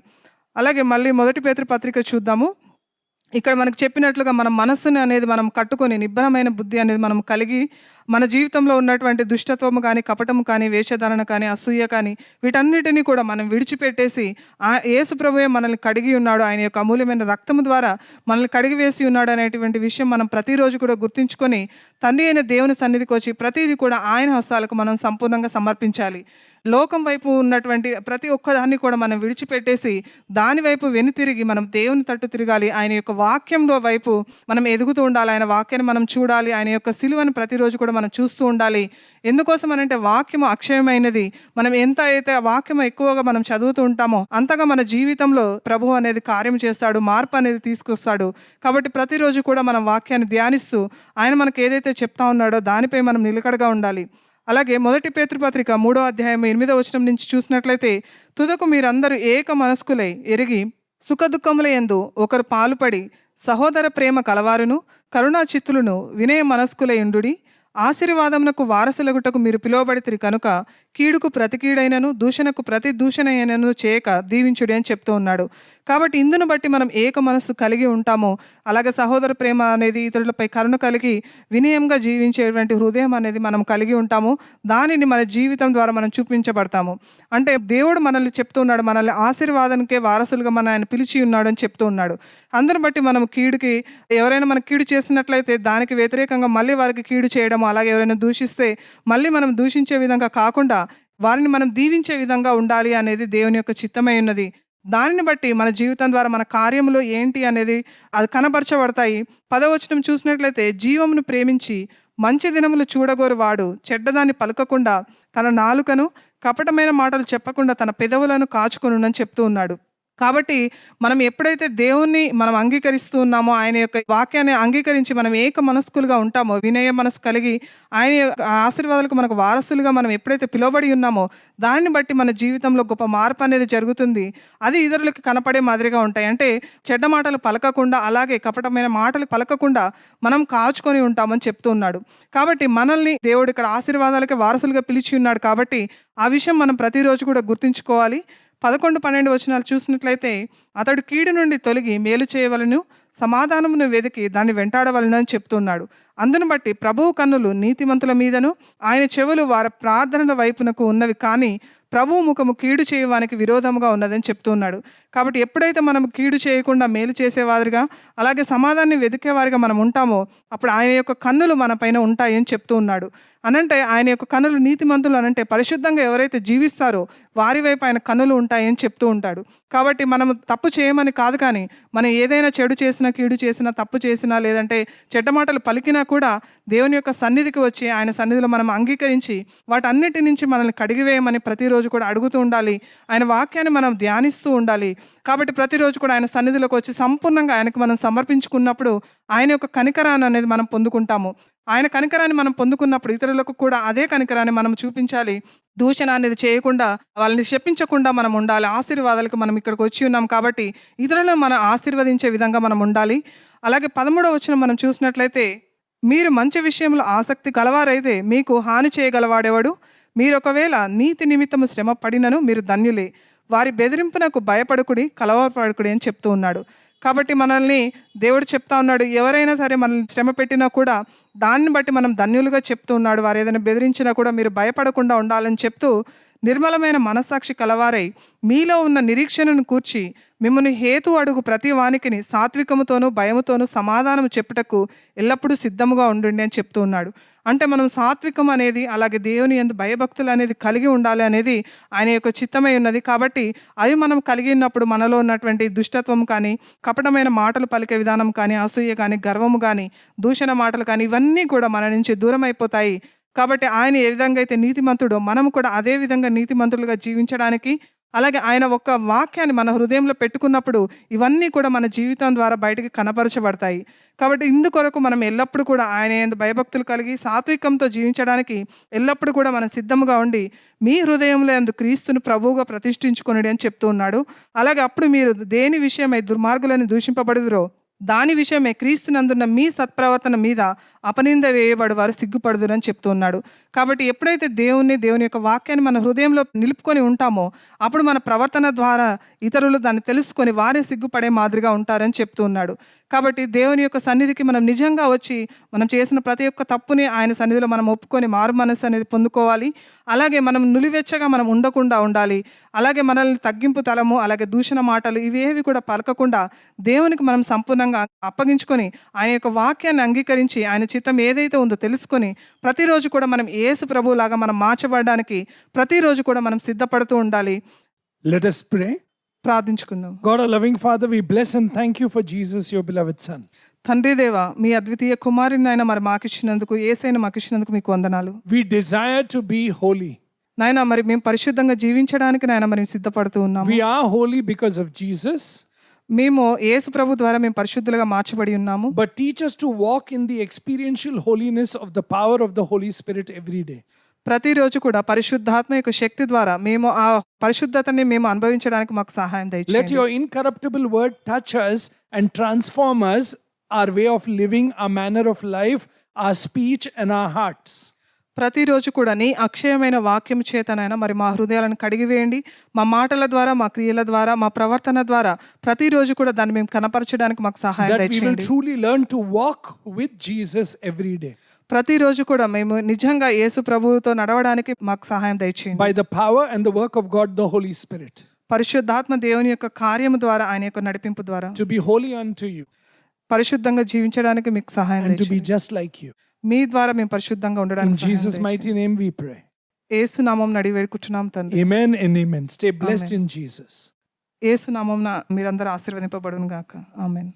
అలాగే మళ్ళీ 1 పేతురు పత్రిక చూద్దాము. ఇక్కడ మనకు చెప్పినట్లుగా మన మనస్సుని అనేది మనం కట్టుకొని నిబ్బరమైన బుద్ధి అనేది మనం కలిగి మన జీవితంలో ఉన్నటువంటి దుష్టత్వము కానీ, కపటము కానీ, వేషధారణ కానీ, అసూయ కానీ వీటన్నిటినీ కూడా మనం విడిచిపెట్టేసి యేసు ప్రభువే మనల్ని కడిగి ఉన్నాడు, ఆయన యొక్క అమూల్యమైన రక్తము ద్వారా మనల్ని కడిగి వేసి ఉన్నాడు అనేటువంటి విషయం మనం ప్రతిరోజు కూడా గుర్తుంచుకొని తండ్రి అయిన దేవుని సన్నిధికి వచ్చి ప్రతిదీ కూడా ఆయన హస్తాలకు మనం సంపూర్ణంగా సమర్పించాలి. లోకం వైపు ఉన్నటువంటి ప్రతి ఒక్కదాన్ని కూడా మనం విడిచిపెట్టేసి దాని వైపు వెనుతిరిగి మనం దేవుని తట్టు తిరగాలి. ఆయన యొక్క వాక్యంలో వైపు మనం ఎదుగుతూ ఉండాలి. ఆయన వాక్యాన్ని మనం చూడాలి. ఆయన యొక్క సిలువను ప్రతిరోజు కూడా మనం చూస్తూ ఉండాలి. ఎందుకోసం అనంటే వాక్యము అక్షయమైనది. మనం ఎంత అయితే ఆ వాక్యము ఎక్కువగా మనం చదువుతూ ఉంటామో అంతగా మన జీవితంలో ప్రభువు అనేది కార్యం చేస్తాడు, మార్పు అనేది తీసుకొస్తాడు. కాబట్టి ప్రతిరోజు కూడా మనం వాక్యాన్ని ధ్యానిస్తూ ఆయన మనకు ఏదైతే చెప్తా ఉన్నాడో దానిపై మనం నిలకడగా ఉండాలి. అలాగే 1 పేతురు పత్రిక 3వ అధ్యాయం 8వ వచనం నుంచి చూసినట్లయితే, తుదకు మీరందరూ ఏక మనస్కులై ఎరిగి సుఖదుఖముల యందు ఒకరు పాలుపడి సహోదర ప్రేమ కలవారును కరుణా చిత్తులను వినయ మనస్కులై ఉండుడి. ఆశీర్వాదమునకు వారసులగుటకు మీరు పిలువబడితిరి కనుక కీడుకు ప్రతి కీడైనను దూషణకు ప్రతి దూషణ అయినను చేయక దీవించుడి అని చెప్తూ ఉన్నాడు. కాబట్టి ఇందును బట్టి మనం ఏక మనస్సు కలిగి ఉంటామో, అలాగే సహోదర ప్రేమ అనేది ఇతరులపై కరుణ కలిగి వినయంగా జీవించేటువంటి హృదయం అనేది మనం కలిగి ఉంటాము. దానిని మన జీవితం ద్వారా మనం చూపించబడతాము. అంటే దేవుడు మనల్ని చెప్తూ ఉన్నాడు, మనల్ని ఆశీర్వాదానికే వారసులుగా మన ఆయన పిలిచి ఉన్నాడు అని చెప్తూ ఉన్నాడు. అందును బట్టి మనం కీడుకి, ఎవరైనా మనకు కీడు చేసినట్లయితే దానికి వ్యతిరేకంగా మళ్ళీ వారికి కీడు చేయడము, అలాగే ఎవరైనా దూషిస్తే మళ్ళీ మనం దూషించే విధంగా కాకుండా వారిని మనం దీవించే విధంగా ఉండాలి అనేది దేవుని యొక్క చిత్తమై ఉన్నది. దానిని బట్టి మన జీవితం ద్వారా మన కార్యములు ఏంటి అనేది అది కనబరచబడతాయి. 10వ వచనం చూసినట్లయితే, జీవమును ప్రేమించి మంచి దినములు చూడగోరు వాడు చెడ్డదాన్ని పలకకుండా తన నాలుకను, కపటమైన మాటలు చెప్పకుండా తన పెదవులను కాచుకొనునని చెప్తూ ఉన్నాడు. కాబట్టి మనం ఎప్పుడైతే దేవుణ్ణి మనం అంగీకరిస్తూ ఉన్నామో, ఆయన యొక్క వాక్యాన్ని అంగీకరించి మనం ఏక మనస్కులుగా ఉంటామో, వినయ మనసు కలిగి ఆయన ఆశీర్వాదాలకు మనకు వారసులుగా మనం ఎప్పుడైతే పిలువబడి ఉన్నామో, దాన్ని బట్టి మన జీవితంలో గొప్ప మార్పు అనేది జరుగుతుంది. అది ఇతరులకు కనపడే మాదిరిగా ఉంటాయి. అంటే చెడ్డ మాటలు పలకకుండా, అలాగే కపటమైన మాటలు పలకకుండా మనం కాచుకొని ఉంటామని చెప్తూ ఉన్నాడు. కాబట్టి మనల్ని దేవుడు ఇక్కడ ఆశీర్వాదాలకి వారసులుగా పిలిచి ఉన్నాడు. కాబట్టి ఆ విషయం మనం ప్రతిరోజు కూడా గుర్తుంచుకోవాలి. 11, 12 వచనాలు చూసినట్లయితే, అతడు కీడు నుండి తొలగి మేలు చేయవలను, సమాధానమును వెదికి దాన్ని వెంటాడవలను అని చెప్తున్నాడు. అందును బట్టి ప్రభువు కన్నులు నీతిమంతుల మీదను, ఆయన చెవులు వారి ప్రార్థనల వైపునకు ఉన్నవి, కానీ ప్రభువు ముఖము కీడు చేయవానికి విరోధముగా ఉన్నదని చెప్తున్నాడు. కాబట్టి ఎప్పుడైతే మనం కీడు చేయకుండా మేలు చేసేవారిగా, అలాగే సమాధానాన్ని వెతికేవారిగా మనం ఉంటామో, అప్పుడు ఆయన యొక్క కన్నులు మన పైన ఉంటాయని చెప్తూ ఉన్నాడు. అనంటే ఆయన యొక్క కన్నులు నీతిమంతులు అనంటే పరిశుద్ధంగా ఎవరైతే జీవిస్తారో వారి వైపు ఆయన కన్నులు ఉంటాయని చెప్తూ ఉంటాడు. కాబట్టి మనం తప్పు చేయమని కాదు, కానీ మనం ఏదైనా చెడు చేసినా, కీడు చేసినా, తప్పు చేసినా, లేదంటే చెడ్డ మాటలు పలికినా కూడా దేవుని యొక్క సన్నిధికి వచ్చి ఆయన సన్నిధిలో మనం అంగీకరించి వాటన్నిటి నుంచి మనల్ని కడిగివేయమని ప్రతిరోజు కూడా అడుగుతూ ఉండాలి. ఆయన వాక్యాన్ని మనం ధ్యానిస్తూ ఉండాలి. కాబట్టి ప్రతిరోజు కూడా ఆయన సన్నిధిలోకి వచ్చి సంపూర్ణంగా ఆయనకు మనం సమర్పించుకున్నప్పుడు ఆయన యొక్క కనికరాన్ని అనేది మనం పొందుకుంటాము. ఆయన కనికరాన్ని మనం పొందుకున్నప్పుడు ఇతరులకు కూడా అదే కనికరాన్ని మనం చూపించాలి. దూషణ అనేది చేయకుండా, వాళ్ళని శపించకుండా మనం ఉండాలి. ఆశీర్వాదాలకు మనం ఇక్కడికి వచ్చి ఉన్నాం కాబట్టి ఇతరులను మనం ఆశీర్వదించే విధంగా మనం ఉండాలి. అలాగే 13వ వచనం మనం చూసినట్లయితే, మీరు మంచి విషయంలో ఆసక్తి గలవారైతే మీకు హాని చేయగలవాడెవడు? మీరు ఒకవేళ నీతి నిమిత్తము శ్రమ పడినను మీరు ధన్యులే. వారి బెదిరింపునకు భయపడకుడి, కలవరపడకుడి అని చెప్తూ ఉన్నాడు. కాబట్టి మనల్ని దేవుడు చెప్తా ఉన్నాడు, ఎవరైనా సరే మనల్ని శ్రమ పెట్టినా కూడా దాన్ని బట్టి మనం ధన్యులుగా చెప్తూ ఉన్నాడు. వారు ఏదైనా బెదిరించినా కూడా మీరు భయపడకుండా ఉండాలని చెప్తూ, నిర్మలమైన మనస్సాక్షి కలవారై మీలో ఉన్న నిరీక్షణను కూర్చి మిమ్మల్ని హేతు అడుగు ప్రతి వానికిని సాత్వికముతోనూ భయముతోనూ సమాధానం చెప్పుటకు ఎల్లప్పుడూ సిద్ధముగా ఉండండి అని చెప్తూ ఉన్నాడు. అంటే మనం సాత్వికం అనేది, అలాగే దేవుని యందు భయభక్తులు అనేది కలిగి ఉండాలి అనేది ఆయన యొక్క చిత్తమై ఉన్నది. కాబట్టి అవి మనం కలిగి ఉన్నప్పుడు మనలో ఉన్నటువంటి దుష్టత్వం కానీ, కపటమైన మాటలు పలికే విధానం కానీ, అసూయ కానీ, గర్వము కానీ, దూషణ మాటలు కానీ, ఇవన్నీ కూడా మన నుంచి దూరం అయిపోతాయి. కాబట్టి ఆయన ఏ విధంగా అయితే నీతిమంతుడో మనం కూడా అదే విధంగా నీతిమంతులుగా జీవించడానికి, అలాగే ఆయన ఒక్క వాక్యాన్ని మన హృదయంలో పెట్టుకున్నప్పుడు ఇవన్నీ కూడా మన జీవితం ద్వారా బయటికి కనపరచబడతాయి. కాబట్టి ఇందుకొరకు మనం ఎల్లప్పుడూ కూడా ఆయన యందు భయభక్తులు కలిగి సాత్వికంతో జీవించడానికి ఎల్లప్పుడూ కూడా మనం సిద్ధముగా ఉండి, మీ హృదయంలో యందు క్రీస్తును ప్రభువుగా ప్రతిష్ఠించుకొనుడి అని చెప్తూ ఉన్నాడు. అలాగే అప్పుడు మీరు దేని విషయమై దుర్మార్గులను దూషింపబడుదురో దాని విషయమే క్రీస్తునందున్న మీ సత్ప్రవర్తన మీద అపనింద వేయబడి వారు సిగ్గుపడుదురని చెప్తూ ఉన్నాడు. కాబట్టి ఎప్పుడైతే దేవుని యొక్క వాక్యాన్ని మన హృదయంలో నిలుపుకొని ఉంటామో, అప్పుడు మన ప్రవర్తన ద్వారా ఇతరులు దాన్ని తెలుసుకొని వారే సిగ్గుపడే మాదిరిగా ఉంటారని చెప్తూ ఉన్నాడు. కాబట్టి దేవుని యొక్క సన్నిధికి మనం నిజంగా వచ్చి మనం చేసిన ప్రతి ఒక్క తప్పుని ఆయన సన్నిధిలో మనం ఒప్పుకొని మారు మనస్సు అనేది పొందుకోవాలి. అలాగే మనం నులివెచ్చగా మనం ఉండకుండా ఉండాలి. అలాగే మనల్ని తగ్గింపు తలము, అలాగే దూషణ మాటలు ఇవేవి కూడా పలకకుండా దేవునికి మనం సంపూర్ణంగా అప్పగించుకొని ఆయన యొక్క వాక్యాన్ని అంగీకరించి ఆయన చిత్తం ఏదైతే ఉందో తెలుసుకొని ప్రతిరోజు కూడా మనం యేసు ప్రభువులాగా మనం మార్చబడడానికి ప్రతిరోజు కూడా మనం సిద్ధపడుతూ ఉండాలి. Let us pray. ప్రార్థించుకుందాం. God, our loving Father, we bless and thank you for Jesus, your beloved Son. తండ్రి దేవ, మీ అద్వితీయ కుమారుని ఆయన మరి మాకు ఇచ్చినందుకు, యేసయ్యను మాకు ఇచ్చినందుకు మీకు వందనాలు. We desire to be holy. నాయన మరి మేము పరిశుద్ధంగా జీవించడానికి నాయన మరి సిద్ధపడుతూ ఉన్నాము. We are holy because of Jesus. మేము యేసు ప్రభు ద్వారా మేము పరిశుద్ధులుగా మార్చబడి ఉన్నాము. But teach us to walk in the experiential holiness of the power of the Holy Spirit every day. ప్రతిరోజు కూడా పరిశుద్ధాత్మ యొక్క శక్తి ద్వారా మేము ఆ పరిశుద్ధతని మేము అనుభవించడానికి మాకు సహాయం Let దయచేయండి. your incorruptible word touch us and transform us, our way of living, our manner of life, our speech and our hearts. ప్రతిరోజు కూడా నీ అక్షయమైన వాక్యం చేతనైనా మరి మా హృదయాలను కడిగివేయండి. మా మాటల ద్వారా, మా క్రియల ద్వారా, మా ప్రవర్తన ద్వారా ప్రతిరోజు కూడా దాన్ని మేము కనపరచడానికి మాకు సహాయం That we will దయచేయండి. truly learn to walk with Jesus every day. ప్రతిరోజు కూడా మేము నిజంగా యేసు ప్రభువుతో నడవడానికి మాకు సహాయం దయచేయండి. By the power and the work of God, the Holy Spirit. పరిశుద్ధాత్మ దేవుని యొక్క కార్యము ద్వారా, ఆయన యొక్క నడిపింపు ద్వారా To be holy unto you పరిశుద్ధంగా జీవించడానికి మీకు సహాయం and to be దయచేయండి. just like you. మీ ద్వారా మేము పరిశుద్ధంగా In ఉండడానికి సహాయం Jesus' దయచేయండి. mighty name we pray. యేసు నామమున అడిగి వేడుకుంటున్నాం తండ్రి. Amen and amen. Stay blessed in Jesus. యేసు నామమున మీరందరూ ఆశీర్వదింపబడును గాక. ఆమేన్.